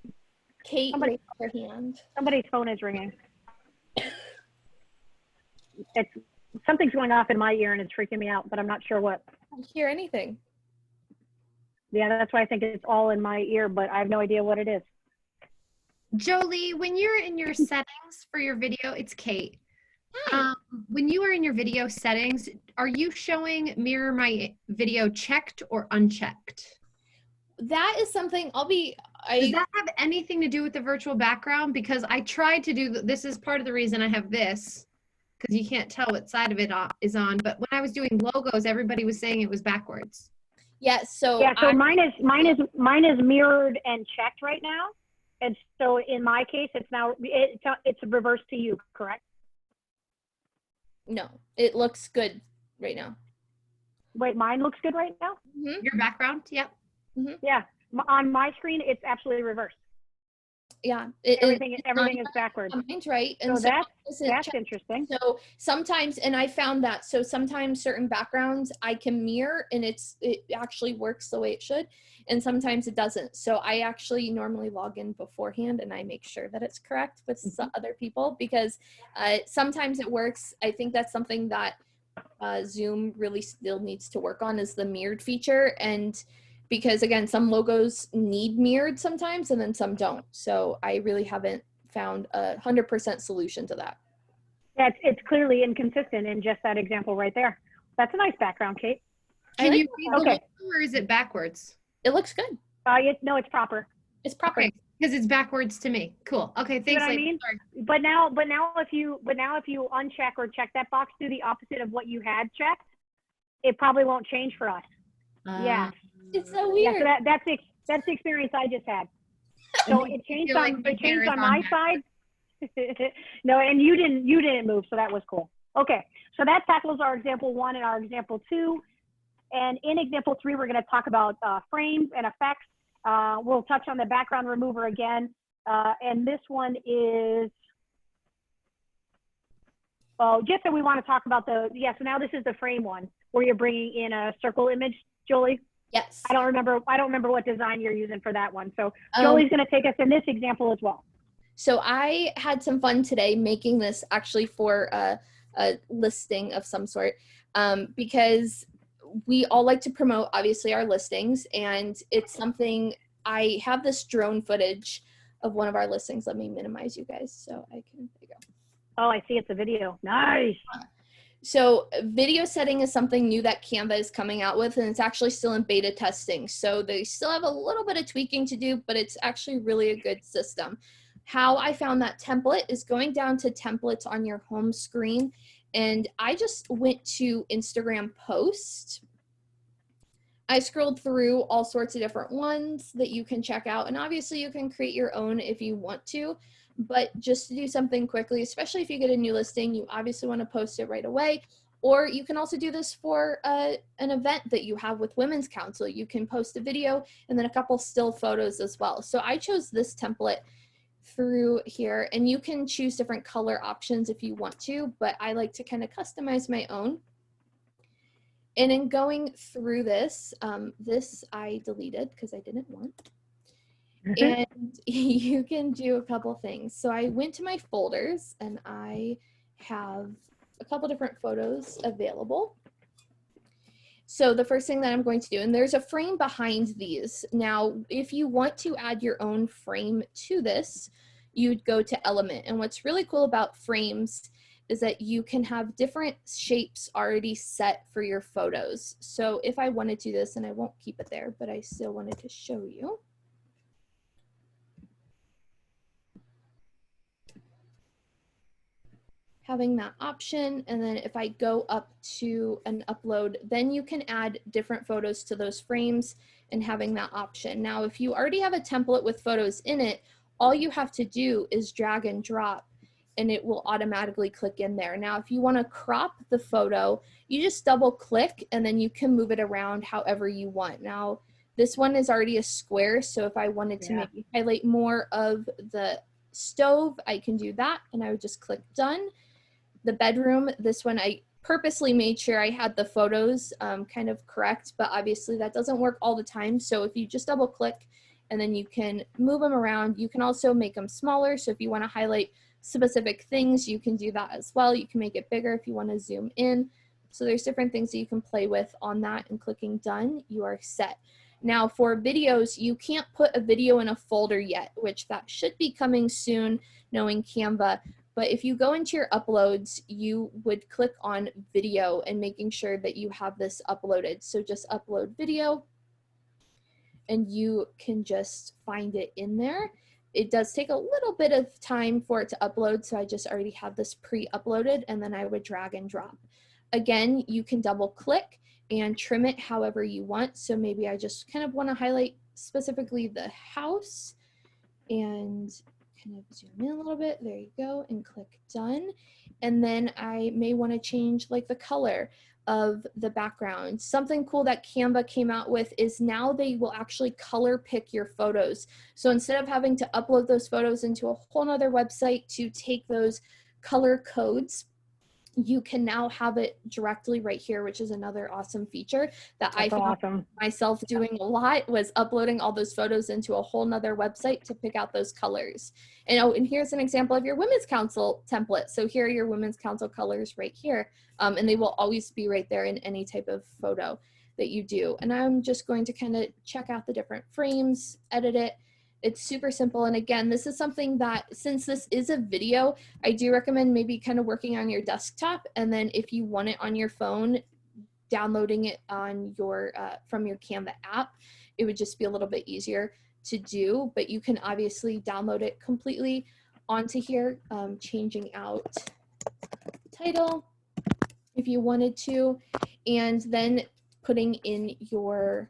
[SPEAKER 2] Kate raised her hand.
[SPEAKER 1] Somebody's phone is ringing. Something's going off in my ear and it's freaking me out, but I'm not sure what.
[SPEAKER 2] I don't hear anything.
[SPEAKER 1] Yeah, that's why I think it's all in my ear, but I have no idea what it is.
[SPEAKER 4] Joli, when you're in your settings for your video, it's Kate. When you are in your video settings, are you showing mirror my video checked or unchecked?
[SPEAKER 2] That is something
[SPEAKER 4] Does that have anything to do with the virtual background? Because I tried to do, this is part of the reason I have this, because you can't tell what side of it is on. But when I was doing logos, everybody was saying it was backwards.
[SPEAKER 2] Yeah, so
[SPEAKER 1] mine is mirrored and checked right now. And so in my case, it's reversed to you, correct?
[SPEAKER 2] No, it looks good right now.
[SPEAKER 1] Wait, mine looks good right now?
[SPEAKER 2] Mm-hmm.
[SPEAKER 4] Your background? Yep.
[SPEAKER 2] Mm-hmm.
[SPEAKER 1] Yeah, on my screen, it's absolutely reversed.
[SPEAKER 2] Yeah,
[SPEAKER 1] everything is backwards.
[SPEAKER 2] Mine's right,
[SPEAKER 1] and so that's interesting.
[SPEAKER 2] So sometimes, and I found that, so sometimes certain backgrounds I can mirror and it actually works the way it should, and sometimes it doesn't. So I actually normally log in beforehand and I make sure that it's correct with other people, because sometimes it works. I think that's something that Zoom really still needs to work on, is the mirrored feature. And because again, some logos need mirrored sometimes and then some don't. So I really haven't found 100% solution to that.
[SPEAKER 1] Yeah, it's clearly inconsistent in just that example right there. That's a nice background, Kate.
[SPEAKER 4] Can you read the logo, or is it backwards?
[SPEAKER 2] It looks good.
[SPEAKER 1] No, it's proper.
[SPEAKER 2] It's proper.
[SPEAKER 4] Okay, because it's backwards to me. Cool. Okay, thanks.
[SPEAKER 1] You know what I mean?
[SPEAKER 4] Sorry.
[SPEAKER 1] But now if you uncheck or check that box, do the opposite of what you had checked, it probably won't change for us. Yeah.
[SPEAKER 2] It's so weird.
[SPEAKER 1] Yeah, so that's the experience I just had. So it changed on my side. No, and you didn't move, so that was cool. Okay, so that tackles our example 1 and our example 2. And in example 3, we're going to talk about frames and effects. We'll touch on the background remover again. And this one is, just that we want to talk about so now this is the frame one, where you're bringing in a circle image, Joli.
[SPEAKER 2] Yes.
[SPEAKER 1] I don't remember what design you're using for that one. So Joli's going to take us in this example as well.
[SPEAKER 2] So I had some fun today making this actually for a listing of some sort, because we all like to promote, obviously, our listings, and it's something, I have this drone footage of one of our listings. Let me minimize you guys so I can, there you go.
[SPEAKER 1] Oh, I see, it's a video. Nice.
[SPEAKER 2] So video setting is something new that Canva is coming out with, and it's actually still in beta testing. So they still have a little bit of tweaking to do, but it's actually really a good system. How I found that template is going down to templates on your home screen. And I just went to Instagram post. I scrolled through all sorts of different ones that you can check out. And obviously you can create your own if you want to, but just to do something quickly, especially if you get a new listing, you obviously want to post it right away. Or you can also do this for an event that you have with Women's Council. You can post a video and then a couple still photos as well. So I chose this template through here, and you can choose different color options if you want to, but I like to kind of customize my own. And in going through this, this I deleted because I didn't want. And you can do a couple things. So I went to my folders and I have a couple different photos available. So the first thing that I'm going to do, and there's a frame behind these. Now, if you want to add your own frame to this, you'd go to Element. And what's really cool about frames is that you can have different shapes already set for your photos. So if I wanted to do this, and I won't keep it there, but I still wanted to show you. Having that option, and then if I go up to an upload, then you can add different photos to those frames and having that option. Now, if you already have a template with photos in it, all you have to do is drag and drop and it will automatically click in there. Now, if you want to crop the photo, you just double click and then you can move it around however you want. Now, this one is already a square, so if I wanted to maybe highlight more of the stove, I can do that, and I would just click done. The bedroom, this one I purposely made sure I had the photos kind of correct, but obviously that doesn't work all the time. So if you just double click and then you can move them around, you can also make them smaller. So if you want to highlight specific things, you can do that as well. You can make it bigger if you want to zoom in. So there's different things that you can play with on that, and clicking done, you are set. Now for videos, you can't put a video in a folder yet, which that should be coming soon, knowing Canva. But if you go into your uploads, you would click on video and making sure that you have this uploaded. So just upload video and you can just find it in there. It does take a little bit of time for it to upload, so I just already have this pre-uploaded, and then I would drag and drop. Again, you can double click and trim it however you want. So maybe I just kind of want to highlight specifically the house and kind of zoom in a little bit. There you go, and click done. And then I may want to change like the color of the background. Something cool that Canva came out with is now they will actually color pick your photos. So instead of having to upload those photos into a whole nother website to take those color codes, you can now have it directly right here, which is another awesome feature that I found myself doing a lot, was uploading all those photos into a whole nother website to pick out those colors. And oh, and here's an example of your Women's Council template. So here are your Women's Council colors right here. And they will always be right there in any type of photo that you do. And I'm just going to kind of check out the different frames, edit it. It's super simple. And again, this is something that, since this is a video, I do recommend maybe kind of working on your desktop. And then if you want it on your phone, downloading it on your from your Canva app, it would just be a little bit easier to do. But you can obviously download it completely onto here, changing out the title if you wanted to, and then putting in your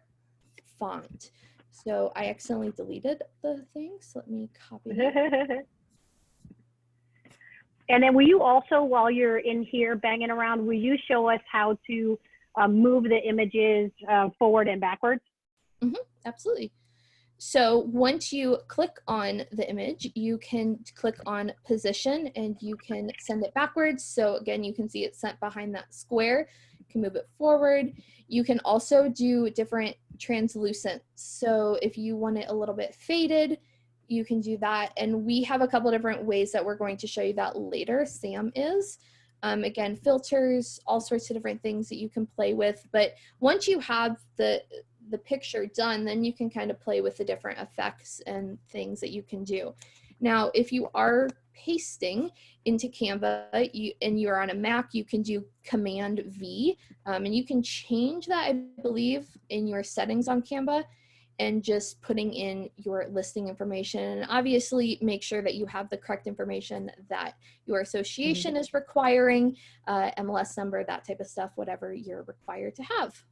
[SPEAKER 2] font. So I accidentally deleted the thing, so let me copy it.
[SPEAKER 1] And then will you also, while you're in here banging around, will you show us how to move the images forward and backwards?
[SPEAKER 2] Mm-hmm, absolutely. So once you click on the image, you can click on position and you can send it backwards. So again, you can see it's sent behind that square. You can move it forward. You can also do different translucents. So if you want it a little bit faded, you can do that. And we have a couple different ways that we're going to show you that later. Sam is. Again, filters, all sorts of different things that you can play with. But once you have the picture done, then you can kind of play with the different effects and things that you can do. Now, if you are pasting into Canva and you're on a Mac, you can do Command V, and you can change that, I believe, in your settings on Canva, and just putting in your listing information. And obviously make sure that you have the correct information that your association is requiring, MLS number, that type of stuff, whatever you're required to have.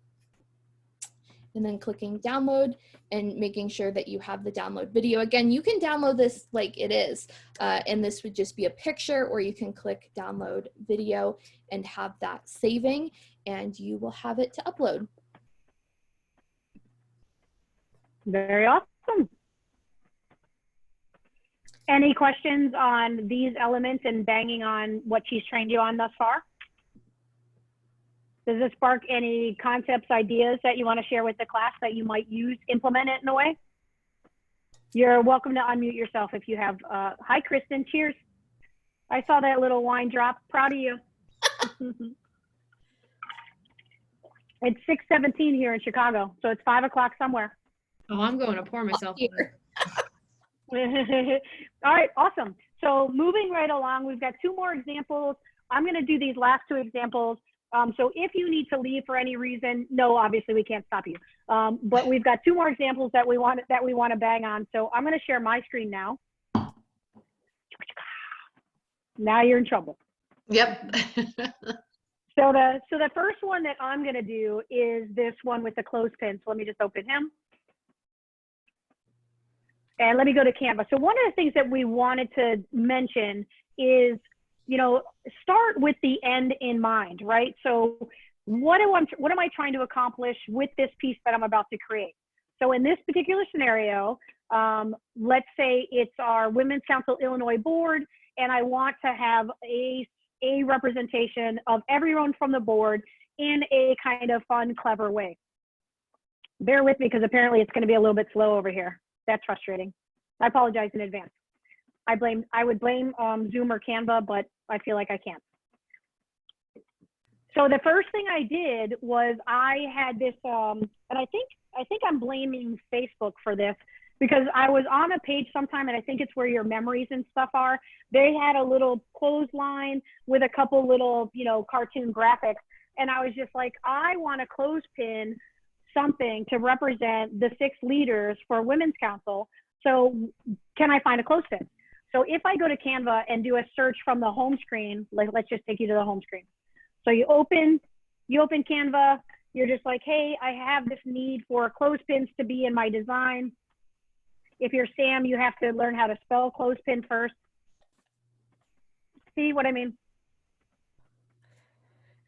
[SPEAKER 2] And then clicking download and making sure that you have the download video. Again, you can download this like it is, and this would just be a picture, or you can click download video and have that saving, and you will have it to upload.
[SPEAKER 1] Very awesome. Any questions on these elements and banging on what she's trained you on thus far? Does this spark any concepts, ideas that you want to share with the class that you might use, implement it in a way? You're welcome to unmute yourself if you have. Hi, Kristen. Cheers. I saw that little wine drop. Proud of you. It's 6:17 here in Chicago, so it's 5 o'clock somewhere.
[SPEAKER 4] Oh, I'm going to pour myself here.
[SPEAKER 1] All right, awesome. So moving right along, we've got 2 more examples. I'm going to do these last 2 examples. So if you need to leave for any reason, no, obviously we can't stop you. But we've got 2 more examples that we want to bang on. So I'm going to share my screen now. Now you're in trouble.
[SPEAKER 5] Yep.
[SPEAKER 1] So the first one that I'm going to do is this one with the clothespin. So let me just open him. And let me go to Canva. So one of the things that we wanted to mention is, you know, start with the end in mind, right? So what am I trying to accomplish with this piece that I'm about to create? So in this particular scenario, let's say it's our Women's Council Illinois board, and I want to have a representation of everyone from the board in a kind of fun, clever way. Bear with me, because apparently it's going to be a little bit slow over here. That's frustrating. I apologize in advance. I would blame Zoom or Canva, but I feel like I can't. So the first thing I did was I had this, and I think I'm blaming Facebook for this, because I was on a page sometime, and I think it's where your memories and stuff are. They had a little clothesline with a couple little, you know, cartoon graphics, and I was just like, I want to clothespin something to represent the 6 leaders for Women's Council. So can I find a clothespin? So if I go to Canva and do a search from the home screen, like, let's just take you to the home screen. So you open Canva, you're just like, hey, I have this need for clothespins to be in my design. If you're Sam, you have to learn how to spell clothespin first. See what I mean?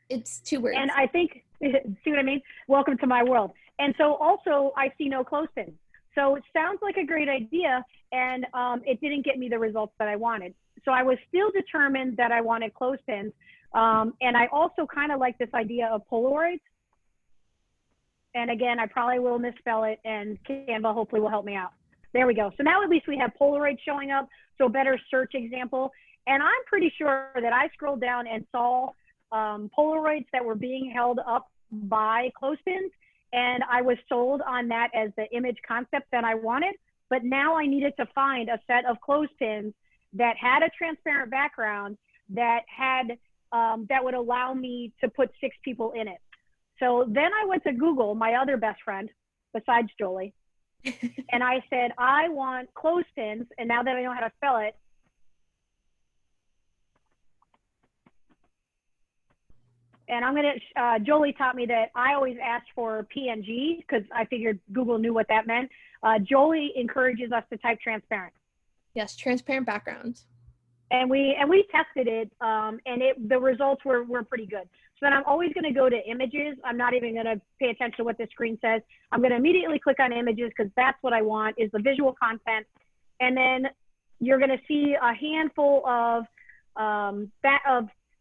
[SPEAKER 2] It's 2 words.
[SPEAKER 1] And I think, see what I mean? Welcome to my world. And so also I see no clothespin. So it sounds like a great idea, and it didn't get me the results that I wanted. So I was still determined that I wanted clothespins. And I also kind of like this idea of Polaroids. And again, I probably will misspell it, and Canva hopefully will help me out. There we go. So now at least we have Polaroid showing up, so a better search example. And I'm pretty sure that I scrolled down and saw Polaroids that were being held up by clothespins, and I was sold on that as the image concept that I wanted. But now I needed to find a set of clothespins that had a transparent background, that had that would allow me to put 6 people in it. So then I went to Google, my other best friend besides Joli, and I said, I want clothespins. And now that I know how to spell it, and I'm gonna, Joli taught me that I always asked for PNG because I figured Google knew what that meant. Joli encourages us to type transparent.
[SPEAKER 2] Yes, transparent background.
[SPEAKER 1] And we tested it, and the results were pretty good. So then I'm always gonna go to images. I'm not even gonna pay attention to what the screen says. I'm gonna immediately click on images, because that's what I want, is the visual content. And then you're gonna see a handful of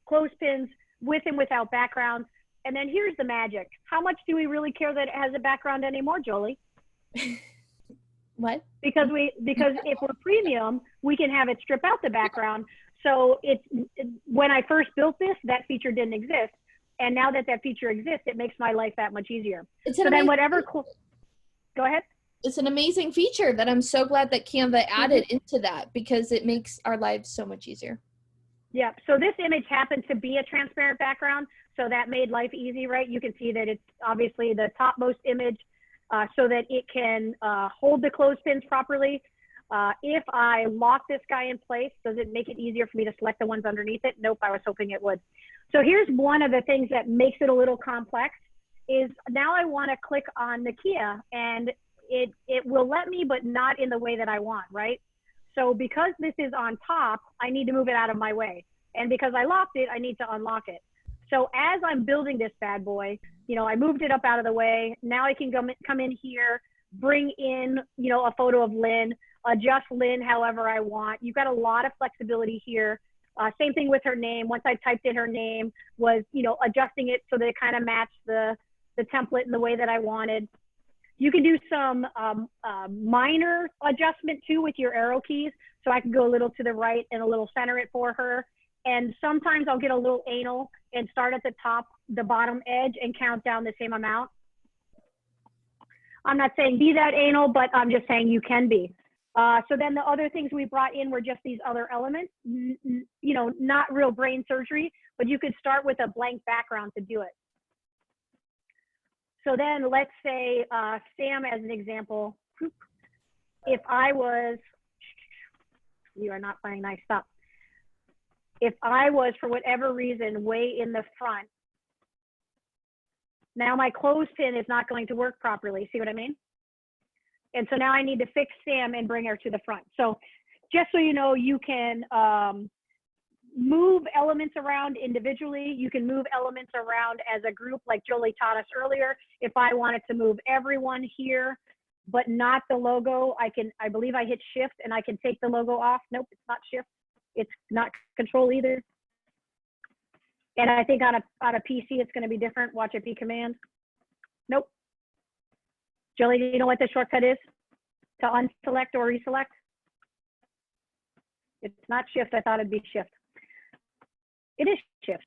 [SPEAKER 1] clothespins with and without backgrounds. And then here's the magic. How much do we really care that it has a background anymore, Joli?
[SPEAKER 2] What?
[SPEAKER 1] Because if we're premium, we can have it strip out the background. So when I first built this, that feature didn't exist. And now that that feature exists, it makes my life that much easier. So then whatever, go ahead.
[SPEAKER 2] It's an amazing feature that I'm so glad that Canva added into that, because it makes our lives so much easier.
[SPEAKER 1] Yeah, so this image happened to be a transparent background, so that made life easy, right? You can see that it's obviously the topmost image so that it can hold the clothespins properly. If I lock this guy in place, does it make it easier for me to select the ones underneath it? Nope, I was hoping it would. So here's one of the things that makes it a little complex is now I want to click on the Kia, and it will let me, but not in the way that I want, right? So because this is on top, I need to move it out of my way. And because I locked it, I need to unlock it. So as I'm building this bad boy, you know, I moved it up out of the way. Now I can come in here, bring in, you know, a photo of Lynn, adjust Lynn however I want. You've got a lot of flexibility here. Same thing with her name. Once I typed in her name, was, you know, adjusting it so that it kind of matched the template in the way that I wanted. You can do some minor adjustment too with your arrow keys. So I can go a little to the right and a little center it for her. And sometimes I'll get a little anal and start at the top, the bottom edge, and count down the same amount. I'm not saying be that anal, but I'm just saying you can be. So then the other things we brought in were just these other elements, you know, not real brain surgery, but you could start with a blank background to do it. So then let's say Sam as an example, if I was, you are not playing nice stuff. If I was, for whatever reason, way in the front, now my clothespin is not going to work properly. See what I mean? And so now I need to fix Sam and bring her to the front. So just so you know, you can move elements around individually. You can move elements around as a group, like Joli taught us earlier. If I wanted to move everyone here, but not the logo, I believe I hit shift and I can take the logo off. Nope, it's not shift. It's not control either. And I think on a PC, it's going to be different. Watch it be command. Nope. Joli, do you know what the shortcut is to unselect or reselect? It's not shift. I thought it'd be shift. It is shift.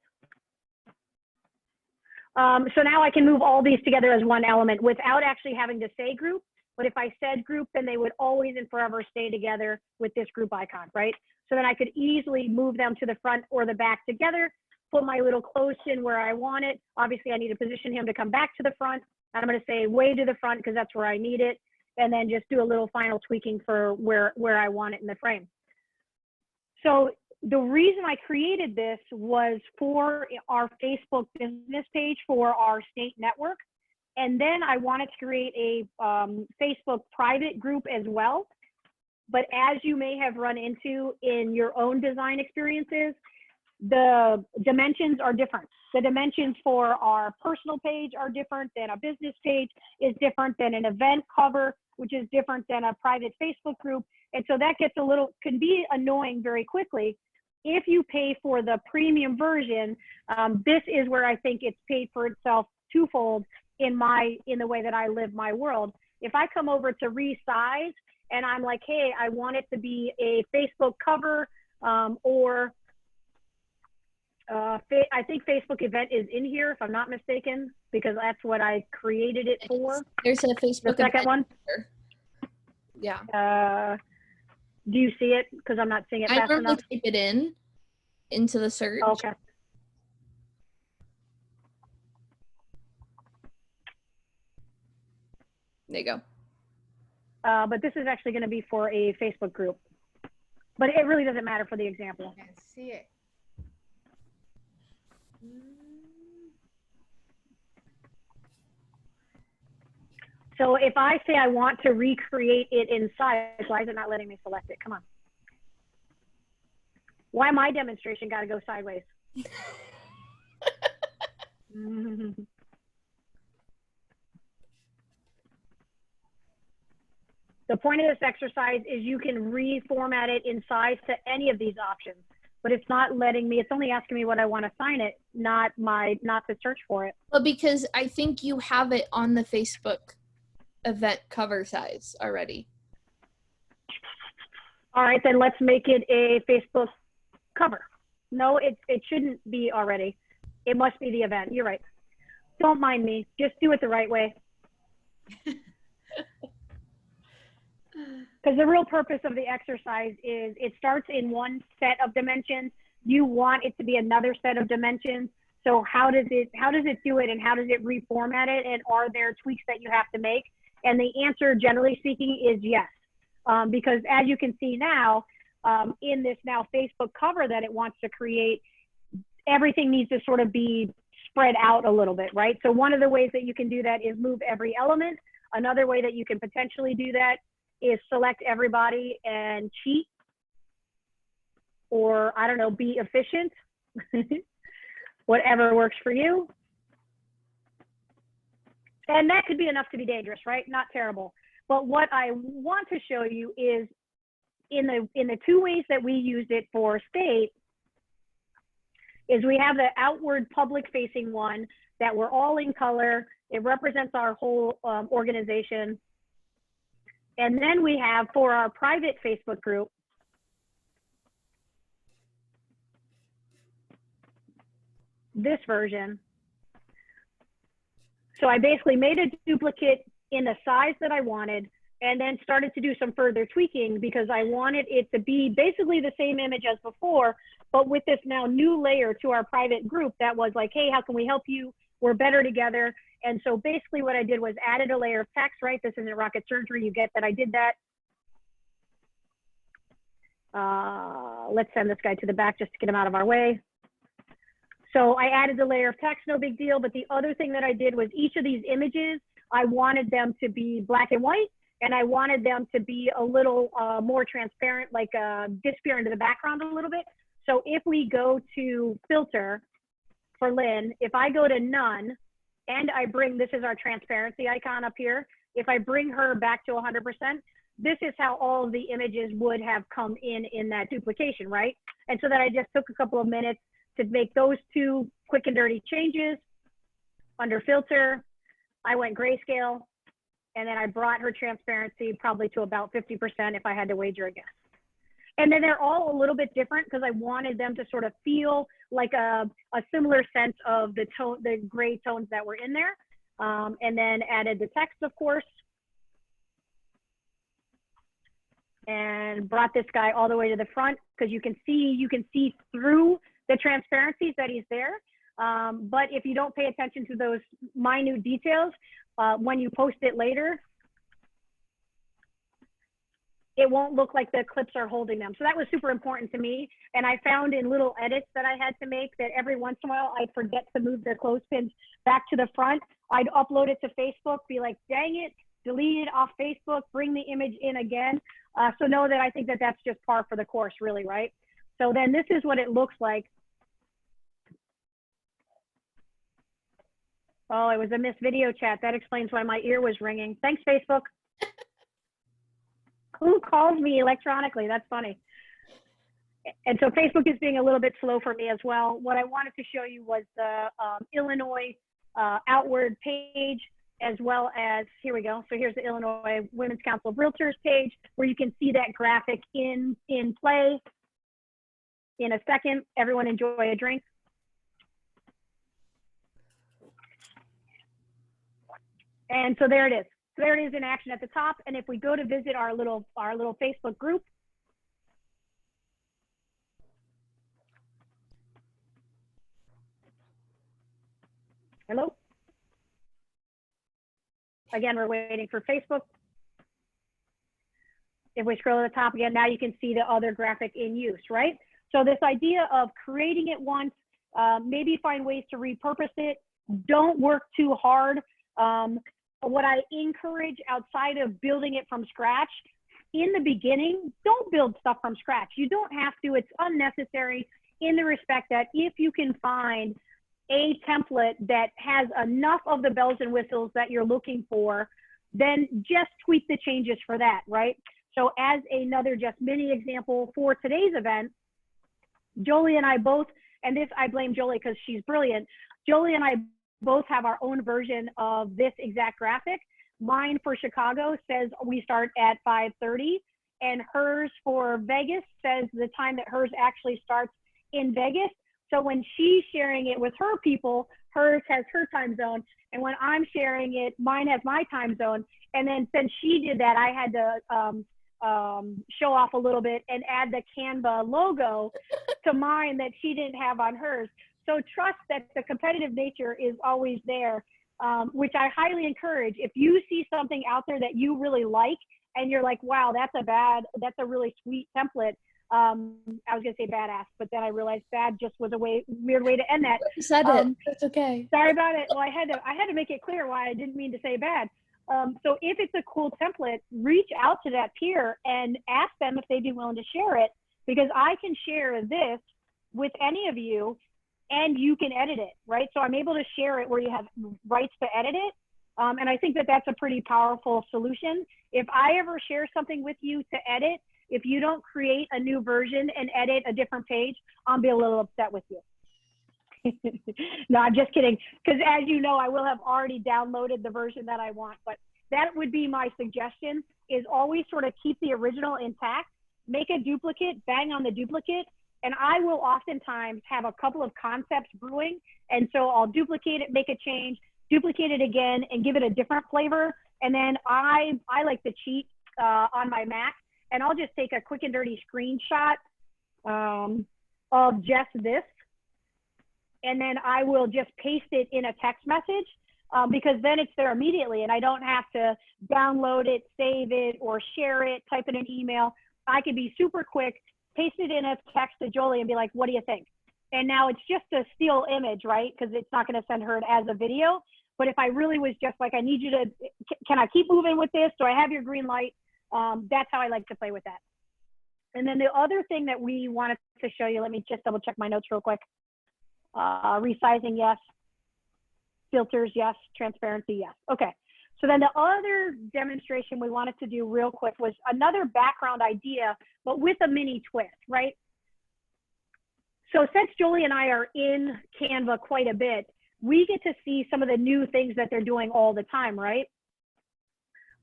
[SPEAKER 1] So now I can move all these together as one element without actually having to say group. But if I said group, then they would always and forever stay together with this group icon, right? So then I could easily move them to the front or the back together, put my little clothespin where I want it. Obviously, I need to position him to come back to the front. I'm going to say way to the front because that's where I need it. And then just do a little final tweaking for where I want it in the frame. So the reason I created this was for our Facebook business page for our state network. And then I wanted to create a Facebook private group as well. But as you may have run into in your own design experiences, the dimensions are different. The dimensions for our personal page are different than a business page, is different than an event cover, which is different than a private Facebook group. And so that gets can be annoying very quickly. If you pay for the premium version, this is where I think it's paid for itself twofold in the way that I live my world. If I come over to resize and I'm like, hey, I want it to be a Facebook cover or I think Facebook event is in here, if I'm not mistaken, because that's what I created it for.
[SPEAKER 2] There's a Facebook
[SPEAKER 1] the second one.
[SPEAKER 2] Here. Yeah.
[SPEAKER 1] Do you see it? Because I'm not seeing it fast enough.
[SPEAKER 2] I normally type it into the search.
[SPEAKER 1] Okay.
[SPEAKER 2] There you go.
[SPEAKER 1] But this is actually going to be for a Facebook group. But it really doesn't matter for the example.
[SPEAKER 4] I can see it.
[SPEAKER 1] So if I say I want to recreate it in size, why is it not letting me select it? Come on. Why my demonstration got to go sideways? The point of this exercise is you can reformat it in size to any of these options, but it's not letting me, it's only asking me what I want to assign it, not to search for it.
[SPEAKER 2] Well, because I think you have it on the Facebook event cover size already.
[SPEAKER 1] All right, then let's make it a Facebook cover. No, it shouldn't be already. It must be the event. You're right. Don't mind me. Just do it the right way. Because the real purpose of the exercise is it starts in one set of dimensions. You want it to be another set of dimensions. So how does it do it, and how does it reformat it, and are there tweaks that you have to make? And the answer, generally speaking, is yes. Because as you can see now, in this now Facebook cover that it wants to create, everything needs to sort of be spread out a little bit, right? So one of the ways that you can do that is move every element. Another way that you can potentially do that is select everybody and cheat, or I don't know, be efficient. Whatever works for you. And that could be enough to be dangerous, right? Not terrible. But what I want to show you is in the two ways that we used it for state is we have the outward public facing one that we're all in color. It represents our whole organization. And then we have for our private Facebook group, this version. So I basically made a duplicate in the size that I wanted, and then started to do some further tweaking because I wanted it to be basically the same image as before, but with this now new layer to our private group that was like, hey, how can we help you? We're better together. And so basically what I did was added a layer of text, right? This isn't rocket surgery. You get that I did that. Let's send this guy to the back just to get him out of our way. So I added the layer of text, no big deal. But the other thing that I did was each of these images, I wanted them to be black and white, and I wanted them to be a little more transparent, like disappear into the background a little bit. So if we go to filter for Lynn, if I go to none, and I bring, this is our transparency icon up here. If I bring her back to 100%, this is how all of the images would have come in that duplication, right? And so that I just took a couple of minutes to make those two quick and dirty changes. Under filter, I went grayscale, and then I brought her transparency probably to about 50% if I had to wager a guess. And then they're all a little bit different because I wanted them to sort of feel like a similar sense of the tone, the gray tones that were in there. And then added the text, of course. And brought this guy all the way to the front because you can see through the transparencies that he's there. But if you don't pay attention to those minute details, when you post it later, it won't look like the clips are holding them. So that was super important to me. And I found in little edits that I had to make that every once in a while I'd forget to move the clothespins back to the front. I'd upload it to Facebook, be like, dang it, delete it off Facebook, bring the image in again. So know that I think that that's just par for the course, really, right? So then this is what it looks like. Oh, it was a missed video chat. That explains why my ear was ringing. Thanks, Facebook. Who calls me electronically? That's funny. And so Facebook is being a little bit slow for me as well. What I wanted to show you was the Illinois outward page, as well as, here we go. So here's the Illinois Women's Council of Realtors page, where you can see that graphic in play. In a second, everyone enjoy a drink. And so there it is. So there it is in action at the top. And if we go to visit our little Facebook group, hello. Again, we're waiting for Facebook. If we scroll to the top again, now you can see the other graphic in use, right? So this idea of creating it once, maybe find ways to repurpose it. Don't work too hard. What I encourage outside of building it from scratch, in the beginning, don't build stuff from scratch. You don't have to. It's unnecessary in the respect that if you can find a template that has enough of the bells and whistles that you're looking for, then just tweak the changes for that, right? So as another just mini example for today's event, Joli and I both, and this I blame Joli because she's brilliant. Joli and I both have our own version of this exact graphic. Mine for Chicago says we start at 5:30, and hers for Vegas says the time that hers actually starts in Vegas. So when she's sharing it with her people, hers has her time zone. And when I'm sharing it, mine has my time zone. And then since she did that, I had to show off a little bit and add the Canva logo to mine that she didn't have on hers. So trust that the competitive nature is always there, which I highly encourage. If you see something out there that you really like and you're like, wow, that's a really sweet template. I was gonna say badass, but then I realized bad just was a weird way to end that.
[SPEAKER 2] You said it. That's okay.
[SPEAKER 1] Sorry about it. Well, I had to make it clear why I didn't mean to say bad. So if it's a cool template, reach out to that peer and ask them if they'd be willing to share it, because I can share this with any of you and you can edit it, right? So I'm able to share it where you have rights to edit it. And I think that that's a pretty powerful solution. If I ever share something with you to edit, if you don't create a new version and edit a different page, I'll be a little upset with you. No, I'm just kidding. Because as you know, I will have already downloaded the version that I want. But that would be my suggestion, is always sort of keep the original intact, make a duplicate, bang on the duplicate. And I will oftentimes have a couple of concepts brewing. And so I'll duplicate it, make a change, duplicate it again, and give it a different flavor. And then I like to cheat on my Mac. And I'll just take a quick and dirty screenshot of just this. And then I will just paste it in a text message because then it's there immediately and I don't have to download it, save it, or share it, type in an email. I can be super quick, paste it in a text to Joli and be like, what do you think? And now it's just a still image, right? Because it's not going to send her it as a video. But if I really was just like, I need you to, can I keep moving with this? Do I have your green light? That's how I like to play with that. And then the other thing that we wanted to show you, let me just double check my notes real quick. Resizing, yes. Filters, yes. Transparency, yes. Okay. So then the other demonstration we wanted to do real quick was another background idea, but with a mini twist, right? So since Joli and I are in Canva quite a bit, we get to see some of the new things that they're doing all the time, right?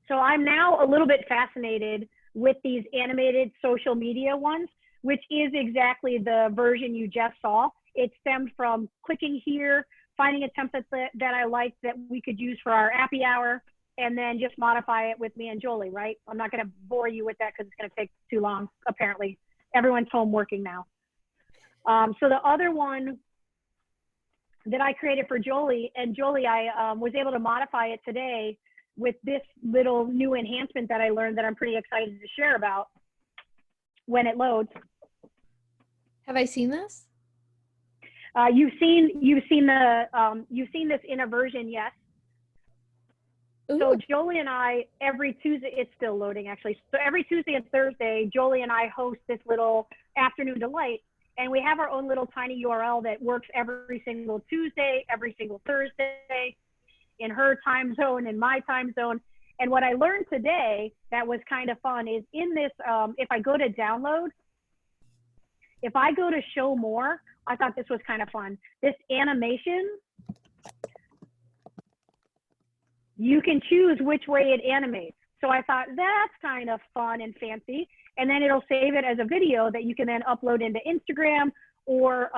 [SPEAKER 1] So I'm now a little bit fascinated with these animated social media ones, which is exactly the version you just saw. It stemmed from clicking here, finding a template that I liked that we could use for our happy hour, and then just modify it with me and Joli, right? I'm not gonna bore you with that because it's gonna take too long, apparently. Everyone's home working now. So the other one that I created for Joli, and Joli, I was able to modify it today with this little new enhancement that I learned that I'm pretty excited to share about when it loads.
[SPEAKER 2] Have I seen this?
[SPEAKER 1] You've seen this in a version, yes.
[SPEAKER 2] Ooh.
[SPEAKER 1] So Joli and I, every Tuesday, it's still loading actually. So every Tuesday and Thursday, Joli and I host this little afternoon delight, and we have our own little tiny URL that works every single Tuesday, every single Thursday, in her time zone, in my time zone. And what I learned today that was kind of fun is in this, if I go to download, if I go to show more, I thought this was kind of fun. This animation, you can choose which way it animates. So I thought that's kind of fun and fancy. And then it'll save it as a video that you can then upload into Instagram or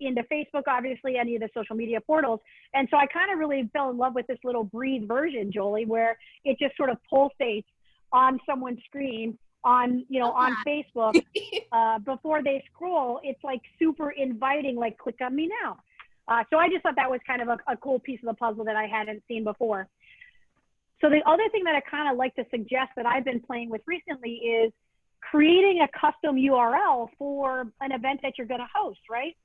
[SPEAKER 1] into Facebook, obviously, any of the social media portals. And so I kind of really fell in love with this little breathe version, Joli, where it just sort of pulsates on someone's screen on, you know, on Facebook before they scroll. It's like super inviting, like click on me now. So I just thought that was kind of a cool piece of the puzzle that I hadn't seen before. So the other thing that I kind of like to suggest that I've been playing with recently is creating a custom URL for an event that you're going to host, right?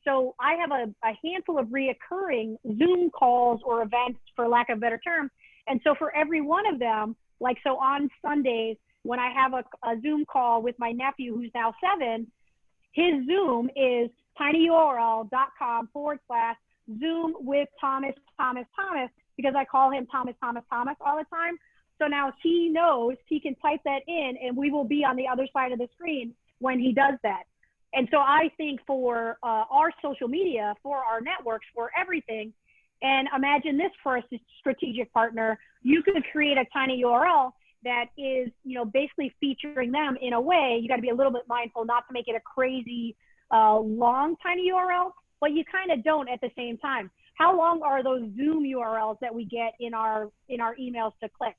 [SPEAKER 1] So I have a handful of reoccurring Zoom calls or events, for lack of a better term. And so for every one of them, like, so on Sundays, when I have a Zoom call with my nephew who's now 7, his Zoom is tinyurl.com/Zoom with Thomas, because I call him Thomas all the time. So now he knows he can type that in and we will be on the other side of the screen when he does that. And so I think for our social media, for our networks, for everything, and imagine this for a strategic partner, you could create a tiny URL that is, you know, basically featuring them in a way. You got to be a little bit mindful not to make it a crazy long tiny URLs, but you kind of don't at the same time. How long are those Zoom URLs that we get in our emails to click?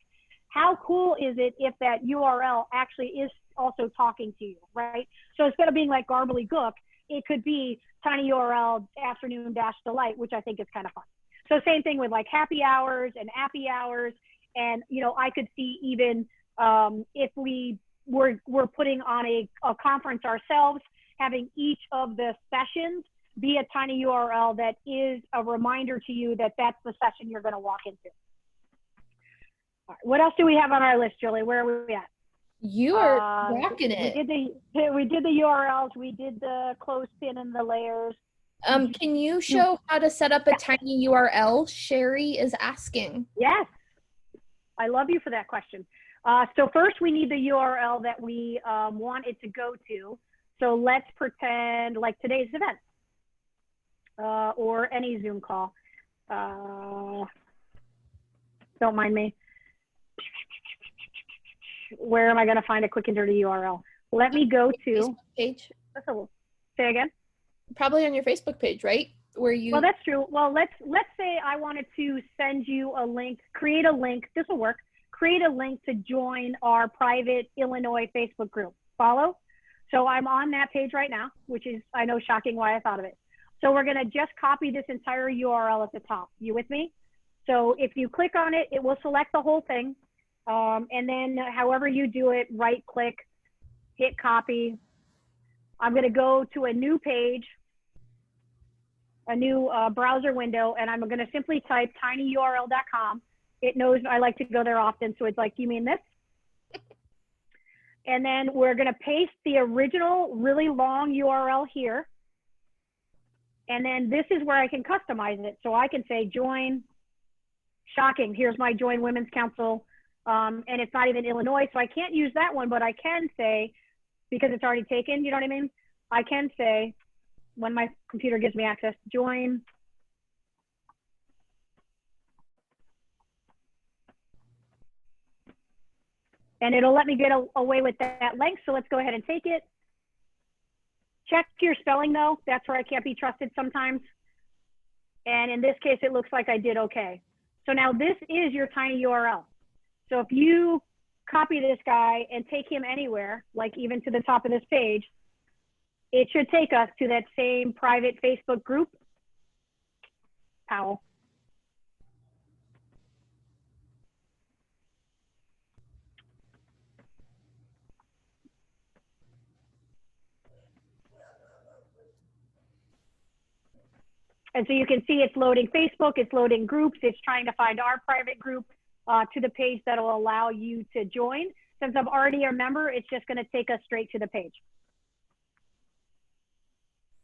[SPEAKER 1] How cool is it if that URL actually is also talking to you, right? So instead of being like garbly gook, it could be tiny URL afternoon dash delight, which I think is kind of fun. So same thing with like happy hours and appy hours. And, you know, I could see even if we're putting on a conference ourselves, having each of the sessions be a tiny URL that is a reminder to you that that's the session you're going to walk into. All right, what else do we have on our list, Julie? Where are we at?
[SPEAKER 2] You are rocking it.
[SPEAKER 1] We did the URLs. We did the clothespin and the layers.
[SPEAKER 2] Can you show how to set up a tiny URL? Sherry is asking.
[SPEAKER 1] Yes. I love you for that question. So first we need the URL that we want it to go to. So let's pretend like today's event or any Zoom call. Don't mind me. Where am I going to find a quick and dirty URL? Let me go to
[SPEAKER 2] Facebook page.
[SPEAKER 1] Say again.
[SPEAKER 2] Probably on your Facebook page, right? Where you.
[SPEAKER 1] Well, that's true. Well, let's say I wanted to send you a link, create a link. This will work. Create a link to join our private Illinois Facebook group. Follow? So I'm on that page right now, which is, I know, shocking why I thought of it. So we're going to just copy this entire URL at the top. You with me? So if you click on it, it will select the whole thing. And then however you do it, right click, hit copy. I'm going to go to a new page, a new browser window, and I'm going to simply type tinyurl.com. It knows I like to go there often, so it's like, you mean this? And then we're going to paste the original really long URL here. And then this is where I can customize it. So I can say join, shocking, here's my join Women's Council. And it's not even Illinois, so I can't use that one, but I can say, because it's already taken, you know what I mean? I can say, when my computer gives me access, join and it'll let me get away with that link. So let's go ahead and take it. Check your spelling though. That's where I can't be trusted sometimes. And in this case, it looks like I did okay. So now this is your tiny URL. So if you copy this guy and take him anywhere, like even to the top of this page, it should take us to that same private Facebook group, Powell. And so you can see it's loading Facebook, it's loading groups, it's trying to find our private group to the page that'll allow you to join. Since I'm already a member, it's just gonna take us straight to the page.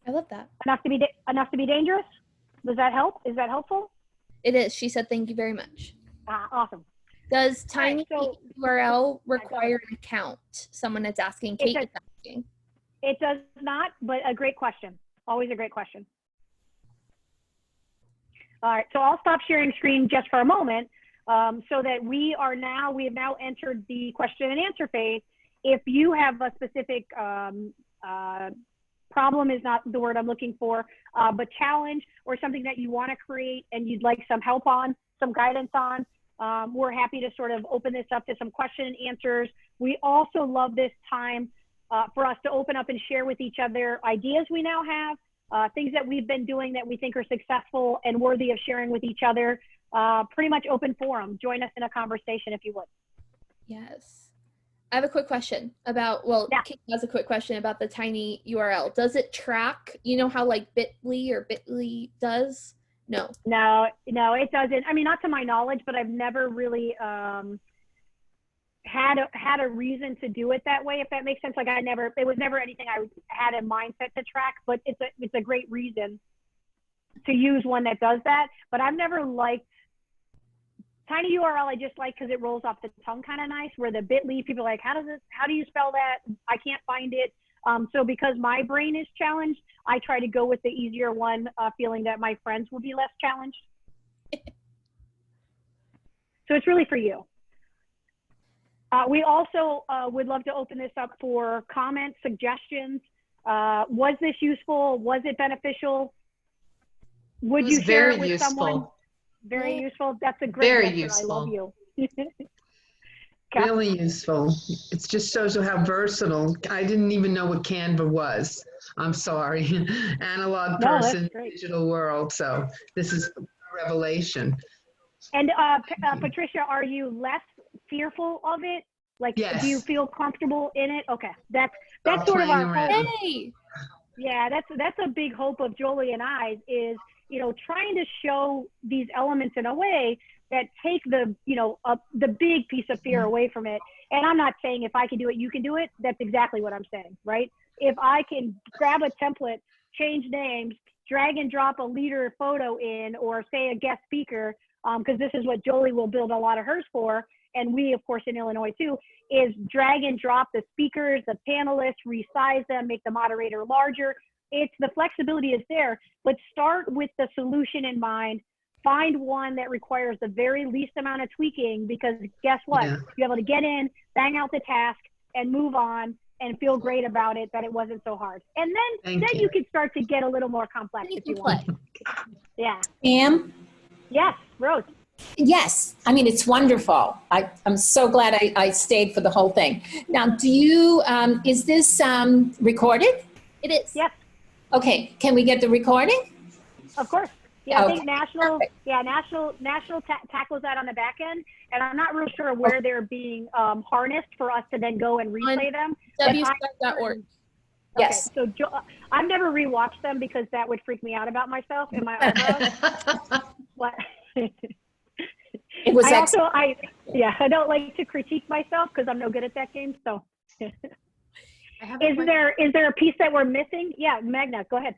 [SPEAKER 2] I love that.
[SPEAKER 1] Enough to be dangerous? Does that help? Is that helpful?
[SPEAKER 2] It is. She said, thank you very much.
[SPEAKER 1] Awesome.
[SPEAKER 2] Does tiny
[SPEAKER 1] Right, so,
[SPEAKER 2] URL require an account? Someone is asking. Kate is asking.
[SPEAKER 1] It does not, but a great question. Always a great question. All right, so I'll stop sharing screen just for a moment so that we have now entered the question and answer phase. If you have a specific problem is not the word I'm looking for, but challenge or something that you want to create and you'd like some help on, some guidance on, we're happy to sort of open this up to some question and answers. We also love this time for us to open up and share with each other ideas we now have, things that we've been doing that we think are successful and worthy of sharing with each other. Pretty much open forum. Join us in a conversation if you would.
[SPEAKER 2] Yes. I have a quick question about, well, yeah. Kate has a quick question about the tiny URL. Does it track, you know how like Bitly or Bitly does? No. No, it doesn't. I mean, not to my knowledge, but I've never really had a reason to do it that way, if that makes sense. Like it was never anything I had a mindset to track, but it's a great reason to use one that does that. But I've never liked tiny URL. I just like because it rolls off the tongue kind of nice, where the Bitly, people are like, how do you spell that? I can't find it. So because my brain is challenged, I try to go with the easier one, feeling that my friends will be less challenged. So it's really for you. We also would love to open this up for comments, suggestions.
[SPEAKER 1] Was this useful? Was it beneficial? Would
[SPEAKER 5] It was
[SPEAKER 1] you share
[SPEAKER 5] very
[SPEAKER 1] it with
[SPEAKER 5] useful.
[SPEAKER 1] someone? Very useful. That's a great
[SPEAKER 5] Very
[SPEAKER 1] answer. I love
[SPEAKER 5] useful.
[SPEAKER 1] you. Kath?
[SPEAKER 6] Really useful. It just shows you how versatile. I didn't even know what Canva was. I'm sorry. Analog
[SPEAKER 1] No, that's
[SPEAKER 6] person,
[SPEAKER 1] great.
[SPEAKER 6] digital world. So this is a revelation.
[SPEAKER 1] And Patricia, are you less fearful of it? Like,
[SPEAKER 6] Yes.
[SPEAKER 1] do you feel comfortable in it? Okay, that's
[SPEAKER 6] Stop
[SPEAKER 1] sort of
[SPEAKER 6] playing
[SPEAKER 1] our
[SPEAKER 6] around.
[SPEAKER 1] hope.
[SPEAKER 2] Hey,
[SPEAKER 1] Yeah, that's a big hope of Joli and I is, you know, trying to show these elements in a way that take the, you know, the big piece of fear away from it. And I'm not saying if I can do it, you can do it. That's exactly what I'm saying, right? If I can grab a template, change names, drag and drop a leader photo in, or say a guest speaker, because this is what Joli will build a lot of hers for, and we, of course, in Illinois too, is drag and drop the speakers, the panelists, resize them, make the moderator larger. It's the flexibility is there, but start with the solution in mind. Find one that requires the very least amount of tweaking, because guess what?
[SPEAKER 6] Yeah.
[SPEAKER 1] You're able to get in, bang out the task, and move on and feel great about it, that it wasn't so hard. And then
[SPEAKER 6] Thank
[SPEAKER 1] you
[SPEAKER 6] you.
[SPEAKER 1] can start to get a little more complex
[SPEAKER 2] you
[SPEAKER 1] if
[SPEAKER 2] can
[SPEAKER 1] you
[SPEAKER 2] play.
[SPEAKER 1] want. Yeah.
[SPEAKER 7] Pam?
[SPEAKER 1] Yes, Rose.
[SPEAKER 7] Yes. I mean, it's wonderful. I'm so glad I stayed for the whole thing. Now, do you, is this recorded?
[SPEAKER 2] It is.
[SPEAKER 1] Yes,
[SPEAKER 7] Okay. Can we get the recording?
[SPEAKER 1] of course. Yeah, I think
[SPEAKER 7] Okay,
[SPEAKER 1] national.
[SPEAKER 7] perfect.
[SPEAKER 1] Yeah, national tackles that on the back end, and I'm not real sure where they're being harnessed for us to then go and replay them. But
[SPEAKER 2] wscout.org.
[SPEAKER 7] Yes.
[SPEAKER 1] Okay, so I've never rewatched them because that would freak me out about myself and my eyebrows. What?
[SPEAKER 7] It was
[SPEAKER 1] I
[SPEAKER 7] excellent.
[SPEAKER 1] I don't like to critique myself because I'm no good at that game. So,
[SPEAKER 8] I have a
[SPEAKER 1] is there a piece that we're missing? Yeah, Magna, go ahead.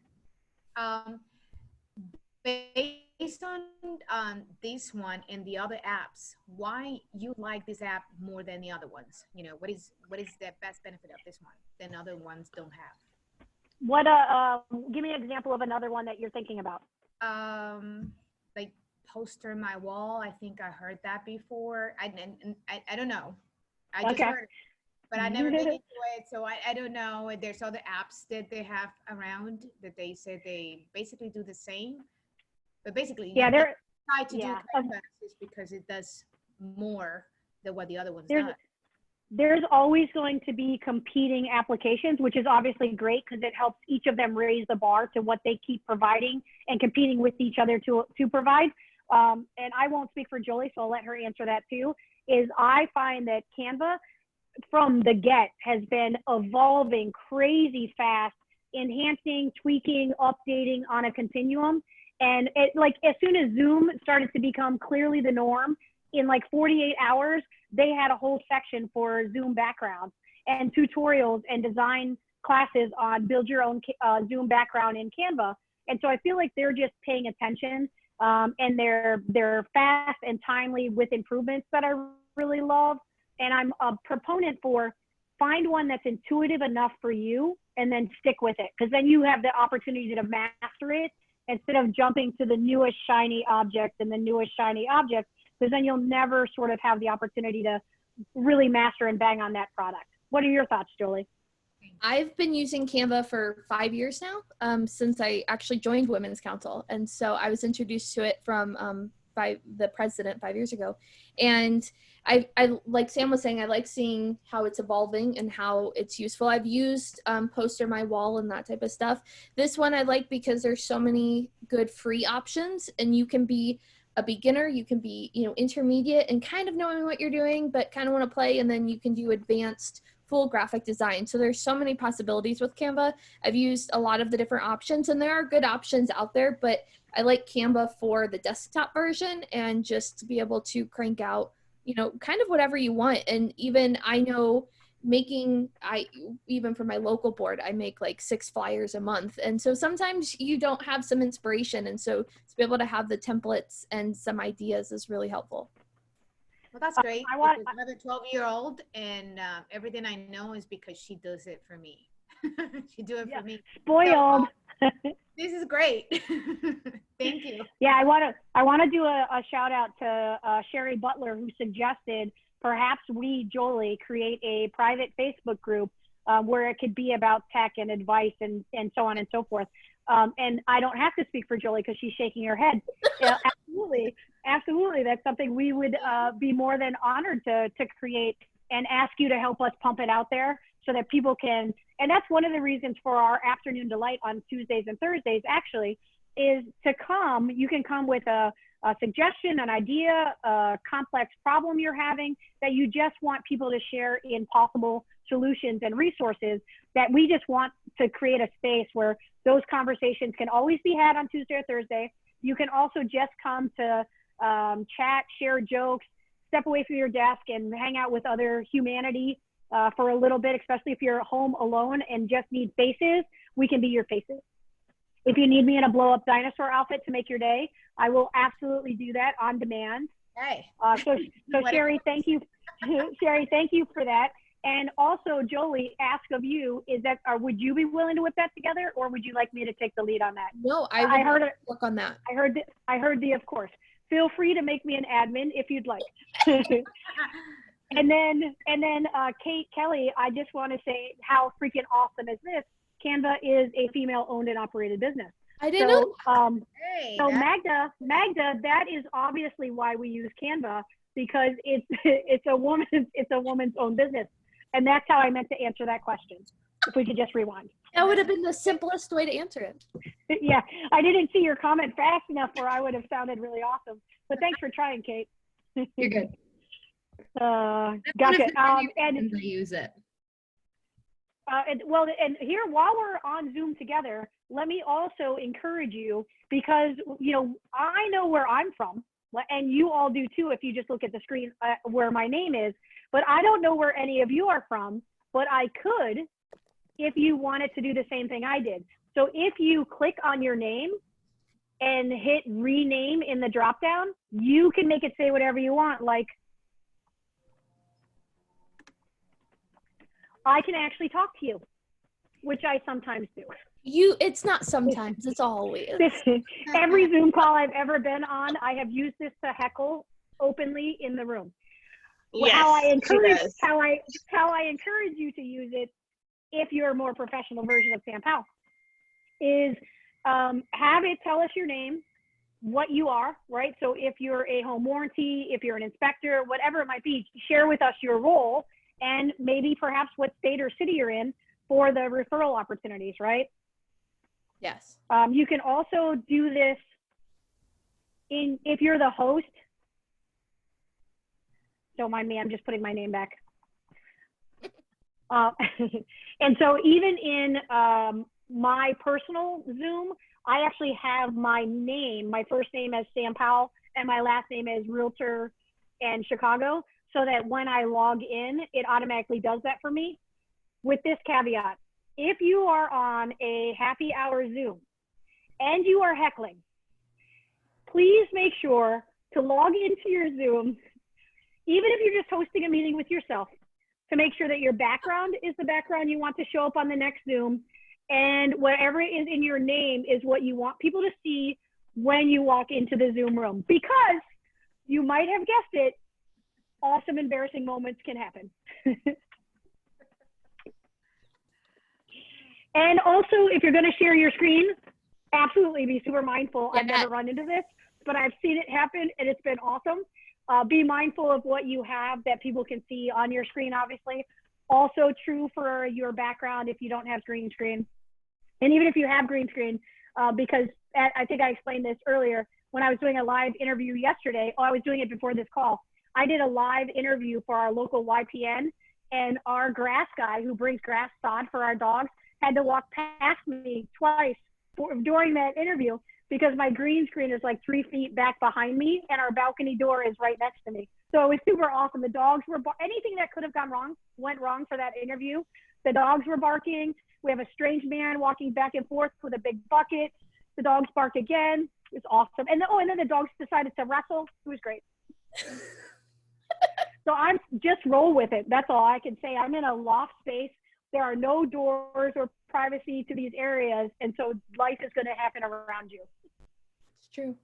[SPEAKER 8] Based on this one and the other apps, why you like this app more than the other ones? You know, what is the best benefit of this one than other ones don't have?
[SPEAKER 1] What give me an example of another one that you're thinking about.
[SPEAKER 8] Like poster my wall. I think I heard that before. I don't know. I just heard it, but I never been into it, so I don't know. There's other apps that they have around that they say they basically do the same, but basically
[SPEAKER 1] Yeah, they're
[SPEAKER 8] try to do
[SPEAKER 1] yeah.
[SPEAKER 8] Canva is because it does more than what the other ones do.
[SPEAKER 1] There's always going to be competing applications, which is obviously great because it helps each of them raise the bar to what they keep providing and competing with each other to provide. And I won't speak for Joli, so I'll let her answer that too, is I find that Canva from the get has been evolving crazy fast, enhancing, tweaking, updating on a continuum. And it, like, as soon as Zoom started to become clearly the norm, in like 48 hours, they had a whole section for Zoom backgrounds and tutorials and design classes on build your own Zoom background in Canva. And so I feel like they're just paying attention, and they're fast and timely with improvements that I really love. And I'm a proponent for find one that's intuitive enough for you and then stick with it, because then you have the opportunity to master it instead of jumping to the newest shiny object and the newest shiny object, because then you'll never sort of have the opportunity to really master and bang on that product. What are your thoughts, Joli?
[SPEAKER 2] I've been using Canva for 5 years now, since I actually joined Women's Council. And so I was introduced to it from by the president 5 years ago. And I like Sam was saying, I like seeing how it's evolving and how it's useful. I've used Poster My Wall and that type of stuff. This one I like because there's so many good free options, and you can be a beginner, you can be, you know, intermediate and kind of knowing what you're doing, but kind of want to play, and then you can do advanced full graphic design. So there's so many possibilities with Canva. I've used a lot of the different options, and there are good options out there, but I like Canva for the desktop version and just to be able to crank out, you know, kind of whatever you want. And even I know even for my local board, I make like 6 flyers a month. And so sometimes you don't have some inspiration. And so to be able to have the templates and some ideas is really helpful.
[SPEAKER 8] Well, that's great.
[SPEAKER 1] I want
[SPEAKER 8] I have a 12-year-old, and everything I know is because she does it for me. She do it for me.
[SPEAKER 1] Spoiled.
[SPEAKER 8] So, this is great. Thank you.
[SPEAKER 1] Yeah, I want to do a shout out to Sherry Butler, who suggested perhaps we, Joli, create a private Facebook group where it could be about tech and advice and so on and so forth. And I don't have to speak for Joli because she's shaking her head. Absolutely. Absolutely. That's something we would be more than honored to create and ask you to help us pump it out there so that people can, and that's one of the reasons for our afternoon delight on Tuesdays and Thursdays actually, is to come, you can come with a suggestion, an idea, a complex problem you're having that you just want people to share in possible solutions and resources, that we just want to create a space where those conversations can always be had on Tuesday or Thursday. You can also just come to chat, share jokes, step away from your desk and hang out with other humanity for a little bit, especially if you're home alone and just need faces. We can be your faces. If you need me in a blow up dinosaur outfit to make your day, I will absolutely do that on demand.
[SPEAKER 8] Hey.
[SPEAKER 1] So Sherry, thank you. Sherry, thank you for that. And also, Joli, ask of you is that, would you be willing to whip that together, or would you like me to take the lead on that?
[SPEAKER 2] No, I heard it. Work on that.
[SPEAKER 1] I heard the of course. Feel free to make me an admin if you'd like. and then Kate Kelly, I just want to say how freaking awesome is this? Canva is a female-owned and operated business.
[SPEAKER 2] I didn't know.
[SPEAKER 8] Hey,
[SPEAKER 1] So Magda, that is obviously why we use Canva, because it's a woman's own business, and that's how I meant to answer that question. If we could just rewind.
[SPEAKER 2] That would have been the simplest way to answer it.
[SPEAKER 1] Yeah, I didn't see your comment fast enough where I would have sounded really awesome. But thanks for trying, Kate.
[SPEAKER 4] You're good.
[SPEAKER 1] Gotcha.
[SPEAKER 4] And I use it.
[SPEAKER 1] And here, while we're on Zoom together, let me also encourage you, because, you know, I know where I'm from, and you all do too if you just look at the screen where my name is, but I don't know where any of you are from, but I could if you wanted to do the same thing I did. So if you click on your name and hit rename in the dropdown, you can make it say whatever you want, like, I can actually talk to you, which I sometimes do.
[SPEAKER 2] It's not sometimes, it's always.
[SPEAKER 1] Every Zoom call I've ever been on, I have used this to heckle openly in the room.
[SPEAKER 5] Yes,
[SPEAKER 1] how I encourage you to use it, if you're a more professional version of Sam Powell, is have it tell us your name, what you are, right? So if you're a home warranty, if you're an inspector, whatever it might be, share with us your role and maybe perhaps what state or city you're in for the referral opportunities, right?
[SPEAKER 2] Yes.
[SPEAKER 1] You can also do this if you're the host. Don't mind me, I'm just putting my name back. And so even in my personal Zoom, I actually have my name, my first name as Sam Powell and my last name as Realtor and Chicago, so that when I log in, it automatically does that for me. With this caveat, if you are on a happy hour Zoom and you are heckling, please make sure to log into your Zoom, even if you're just hosting a meeting with yourself, to make sure that your background is the background you want to show up on the next Zoom, and whatever is in your name is what you want people to see when you walk into the Zoom room. Because you might have guessed it, awesome, embarrassing moments can happen. And also, if you're going to share your screen, absolutely be super mindful.
[SPEAKER 2] Yeah,
[SPEAKER 1] I've never run into this, but I've seen it happen and it's been awesome. Be mindful of what you have that people can see on your screen, obviously. Also true for your background if you don't have green screen. And even if you have green screen, because I think I explained this earlier, when I was doing a live interview yesterday, I was doing it before this call. I did a live interview for our local YPN, and our grass guy who brings grass sod for our dogs had to walk past me twice during that interview because my green screen is like 3 feet back behind me and our balcony door is right next to me. So it was super awesome. The dogs were, anything that could have gone wrong went wrong for that interview. The dogs were barking. We have a strange man walking back and forth with a big bucket. The dogs bark again. It's awesome. And then the dogs decided to wrestle. It was great. So I'm just roll with it. That's all I can say. I'm in a loft space. There are no doors or privacy to these areas. And so life is going to happen around you.
[SPEAKER 2] It's true.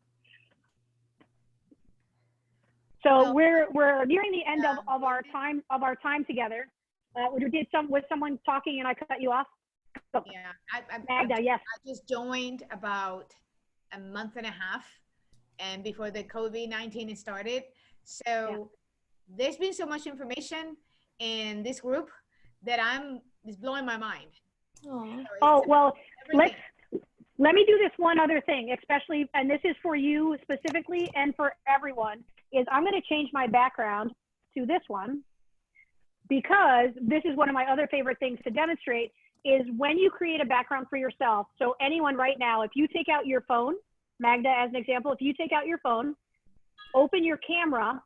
[SPEAKER 1] So we're nearing the end of our time together. Was someone talking and I cut you off? Go.
[SPEAKER 8] Yeah,
[SPEAKER 1] Magda, yes.
[SPEAKER 8] I just joined about a month and a half, and before the COVID-19 started. So there's been so much information in this group that it's blowing my mind.
[SPEAKER 1] Oh, well, let me do this one other thing, especially, and this is for you specifically and for everyone, is I'm going to change my background to this one, because this is one of my other favorite things to demonstrate, is when you create a background for yourself. So anyone right now, if you take out your phone, Magda, as an example, if you take out your phone, open your camera,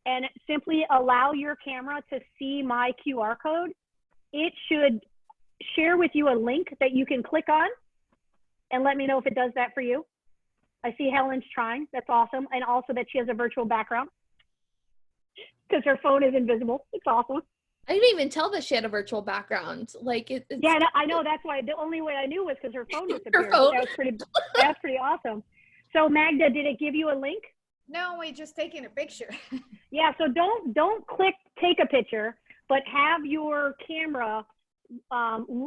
[SPEAKER 1] and simply allow your camera to see my QR code, it should share with you a link that you can click on, and let me know if it does that for you. I see Helen's trying. That's awesome. And also that she has a virtual background because her phone is invisible. It's awesome.
[SPEAKER 2] I didn't even tell that she had a virtual background. Like it's
[SPEAKER 1] yeah, I know. That's why the only way I knew was because her phone disappeared.
[SPEAKER 2] Her phone.
[SPEAKER 1] That's pretty awesome. So Magda, did it give you a link?
[SPEAKER 8] No, we're just taking a picture.
[SPEAKER 1] Yeah. So don't click take a picture, but have your camera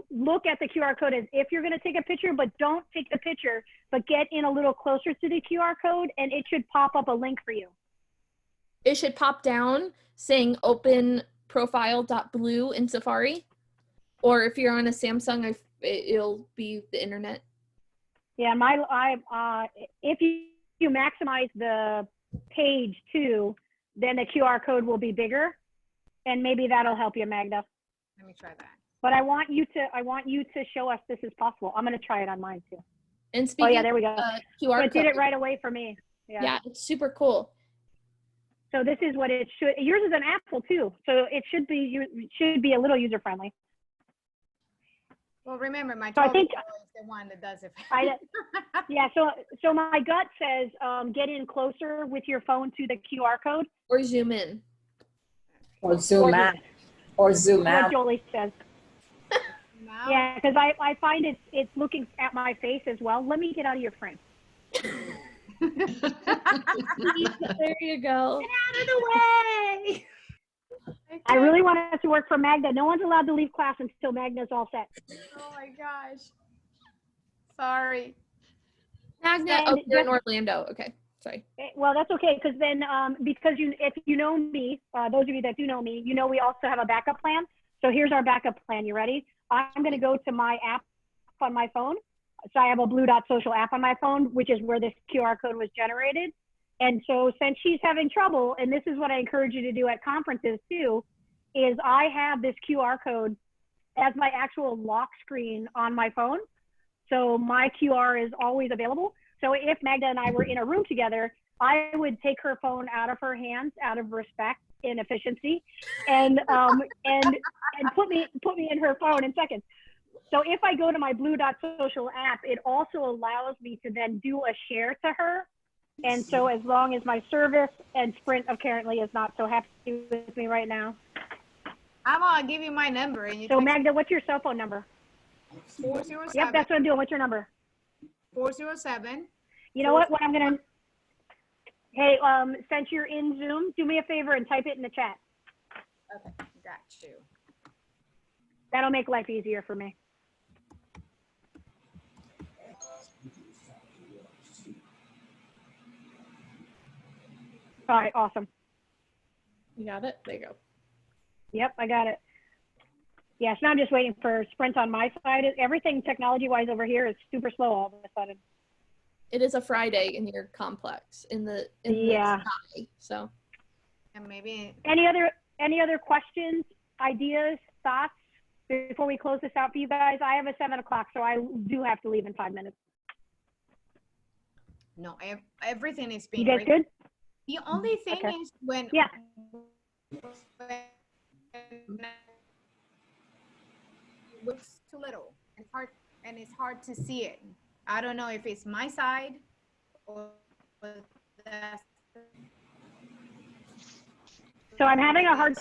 [SPEAKER 1] look at the QR code as if you're going to take a picture, but don't take the picture, but get in a little closer to the QR code, and it should pop up a link for you.
[SPEAKER 2] It should pop down saying open profile.blue in Safari, or if you're on a Samsung, it'll be the internet.
[SPEAKER 1] Yeah, if you maximize the page too, then the QR code will be bigger, and maybe that'll help you, Magda.
[SPEAKER 8] Let me try that.
[SPEAKER 1] But I want you to show us this is possible. I'm going to try it on mine too.
[SPEAKER 2] And speaking,
[SPEAKER 1] oh yeah, there we go.
[SPEAKER 2] QR
[SPEAKER 1] so it did it right away for me.
[SPEAKER 2] Yeah, it's super cool.
[SPEAKER 1] So this is what it should. Yours is an Apple too, so it should be a little user friendly.
[SPEAKER 8] Well, remember, my 12-year-old is the one that does it.
[SPEAKER 1] Yeah. So my gut says get in closer with your phone to the QR code,
[SPEAKER 2] or zoom in,
[SPEAKER 7] or zoom out, or zoom out.
[SPEAKER 1] What Joli says.
[SPEAKER 8] No.
[SPEAKER 1] Yeah, because I find it's looking at my face as well. Let me get out of your frame.
[SPEAKER 2] There you go.
[SPEAKER 8] Get out of the way.
[SPEAKER 1] I really want us to work for Magda. No one's allowed to leave class until Magda's all set.
[SPEAKER 8] Oh my gosh. Sorry.
[SPEAKER 2] Magna, oh, you're in Orlando. Okay, sorry.
[SPEAKER 1] Well, that's okay, because then because if you know me, those of you that do know me, you know we also have a backup plan. So here's our backup plan. You ready? I'm going to go to my app on my phone. So I have a Blue Dot Social app on my phone, which is where this QR code was generated. And so since she's having trouble, and this is what I encourage you to do at conferences too, is I have this QR code as my actual lock screen on my phone. So my QR is always available. So if Magda and I were in a room together, I would take her phone out of her hands out of respect and efficiency, and put me in her phone in seconds. So if I go to my Blue Dot Social app, it also allows me to then do a share to her. And so as long as my service and Sprint apparently is not so happy with me right now.
[SPEAKER 8] I'm gonna give you my number. And you
[SPEAKER 1] so Magda, what's your cell phone number?
[SPEAKER 8] 407.
[SPEAKER 1] Yep, that's what I'm doing. What's your number?
[SPEAKER 8] 407.
[SPEAKER 1] You know what I'm gonna, hey, since you're in Zoom, do me a favor and type it in the chat.
[SPEAKER 8] Okay, got you.
[SPEAKER 1] That'll make life easier for me. All right, awesome.
[SPEAKER 2] You got it? There you go.
[SPEAKER 1] Yep, I got it. Yes, now I'm just waiting for Sprint on my side. Everything technology-wise over here is super slow all of a sudden.
[SPEAKER 2] It is a Friday in your complex in the sky, so.
[SPEAKER 8] And maybe.
[SPEAKER 1] Any other questions, ideas, thoughts before we close this out for you guys? I have a 7 o'clock, so I do have to leave in 5 minutes.
[SPEAKER 8] No, everything is being.
[SPEAKER 1] You guys good?
[SPEAKER 8] The only thing is when.
[SPEAKER 1] Yeah.
[SPEAKER 8] Looks too little and it's hard to see it. I don't know if it's my side or that's.
[SPEAKER 1] So I'm having a hard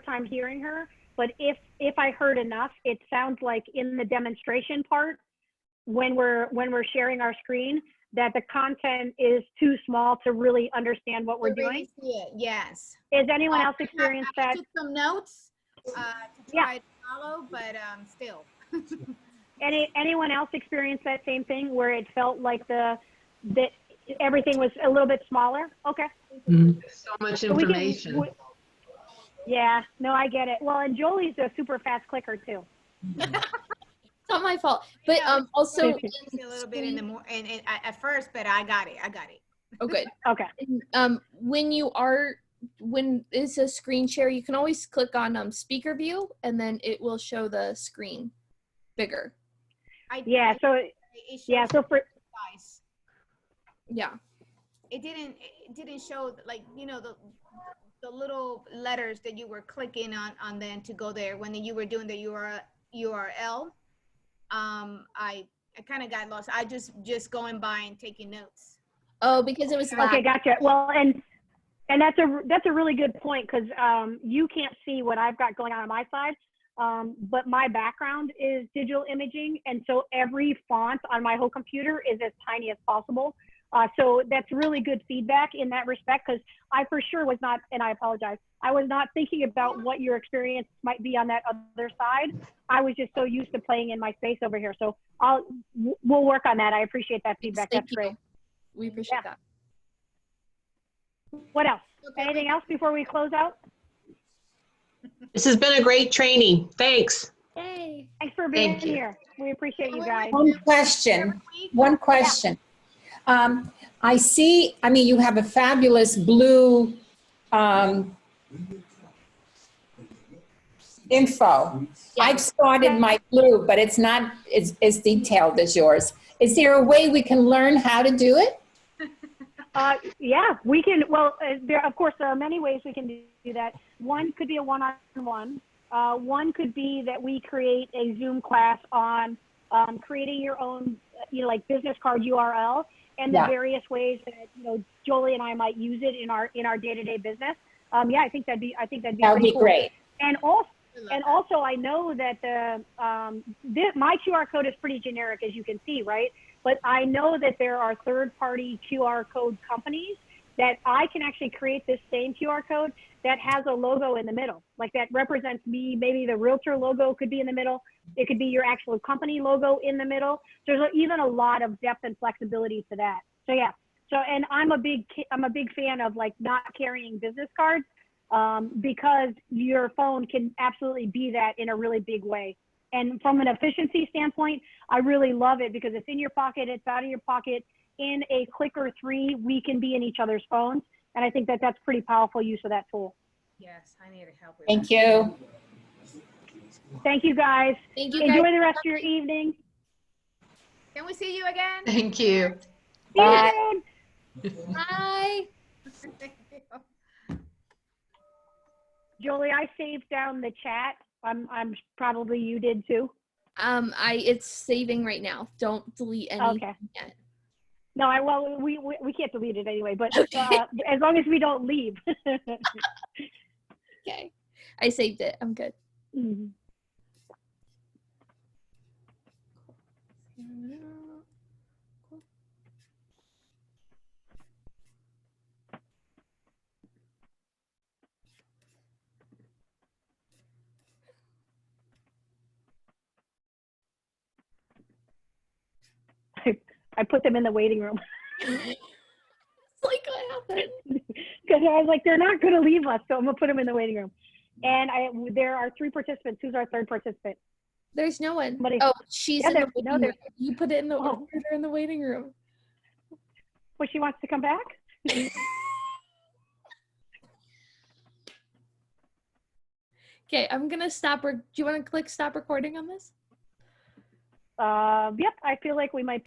[SPEAKER 1] time hearing her, but if I heard enough, it sounds like in the demonstration part when we're sharing our screen that the content is too small to really understand what we're doing.
[SPEAKER 8] See it, yes.
[SPEAKER 1] Is anyone else experienced that?
[SPEAKER 8] I took some notes, to try to follow, but still.
[SPEAKER 1] Anyone else experience that same thing where it felt like that everything was a little bit smaller? Okay.
[SPEAKER 6] So much
[SPEAKER 1] So we can-
[SPEAKER 6] information.
[SPEAKER 1] Yeah, no, I get it. Well, and Jolie's a super fast clicker too.
[SPEAKER 2] It's not my fault. But also
[SPEAKER 8] a little bit in the more and at first, but I got it.
[SPEAKER 2] oh good.
[SPEAKER 1] Okay.
[SPEAKER 2] When it's a screen share, you can always click on speaker view and then it will show the screen bigger.
[SPEAKER 1] So for
[SPEAKER 8] size.
[SPEAKER 2] Yeah.
[SPEAKER 8] It didn't show like the little letters that you were clicking on then to go there when you were doing the URL. I kind of got lost. I just going by and taking notes.
[SPEAKER 2] Oh, because it was
[SPEAKER 1] okay, gotcha. Well, and that's a really good point because you can't see what I've got going on my side, but my background is digital imaging, and so every font on my whole computer is as tiny as possible. So that's really good feedback in that respect because I for sure was not, and I apologize, I was not thinking about what your experience might be on that other side. I was just so used to playing in my space over here. So we'll work on that. I appreciate that feedback. That's great.
[SPEAKER 2] We appreciate that.
[SPEAKER 1] What else? Anything else before we close out?
[SPEAKER 5] This has been a great training. Thanks.
[SPEAKER 2] Yay.
[SPEAKER 1] Thanks for being
[SPEAKER 5] Thank you.
[SPEAKER 1] here. We appreciate you guys.
[SPEAKER 7] One question. I see, I mean, you have a fabulous blue info. I've started my blue, but it's not as detailed as yours. Is there a way we can learn how to do it?
[SPEAKER 1] Yeah, we can. Well, of course, there are many ways we can do that. One could be a one-on-one. One could be that we create a Zoom class on creating your own, like business card URL and the various ways that Joli and I might use it in our day-to-day business. Yeah, I think that'd be pretty cool.
[SPEAKER 7] Great.
[SPEAKER 1] And also, I know that my QR code is pretty generic, as you can see, right? But I know that there are third-party QR code companies that I can actually create this same QR code that has a logo in the middle, like that represents me. Maybe the realtor logo could be in the middle. It could be your actual company logo in the middle. There's even a lot of depth and flexibility to that. So yeah. So, and I'm a big fan of like not carrying business cards because your phone can absolutely be that in a really big way. And from an efficiency standpoint, I really love it because it's in your pocket, it's out of your pocket. In a click or three, we can be in each other's phones. And I think that that's pretty powerful use of that tool.
[SPEAKER 8] Yes, I need help with
[SPEAKER 7] Thank you.
[SPEAKER 1] Thank you, guys.
[SPEAKER 2] Thank you,
[SPEAKER 1] Enjoy
[SPEAKER 2] guys.
[SPEAKER 1] the rest of your evening.
[SPEAKER 8] Can we see you again?
[SPEAKER 6] Thank you.
[SPEAKER 1] See you
[SPEAKER 7] Bye.
[SPEAKER 1] soon.
[SPEAKER 2] Bye.
[SPEAKER 1] Joli, I saved down the chat. I'm probably you did too.
[SPEAKER 2] It's saving right now. Don't delete anything yet.
[SPEAKER 1] No, we can't delete it anyway, but
[SPEAKER 2] Okay.
[SPEAKER 1] as long as we don't leave.
[SPEAKER 2] Okay. I saved it. I'm good.
[SPEAKER 1] Mhm. I put them in the waiting room
[SPEAKER 2] It's like what happened?
[SPEAKER 1] because I was like, they're not going to leave us, so I'm gonna put them in the waiting room. And there are 3 participants. Who's our third participant?
[SPEAKER 2] There's no one.
[SPEAKER 1] Somebody-
[SPEAKER 2] Oh, she's in the
[SPEAKER 1] no,
[SPEAKER 2] waiting room.
[SPEAKER 1] there's-
[SPEAKER 2] You put it in the
[SPEAKER 1] Oh.
[SPEAKER 2] put her in the waiting room.
[SPEAKER 1] Well, she wants to come back.
[SPEAKER 2] Okay, I'm gonna stop. Do you want to click stop recording on this?
[SPEAKER 1] Yep, I feel like we might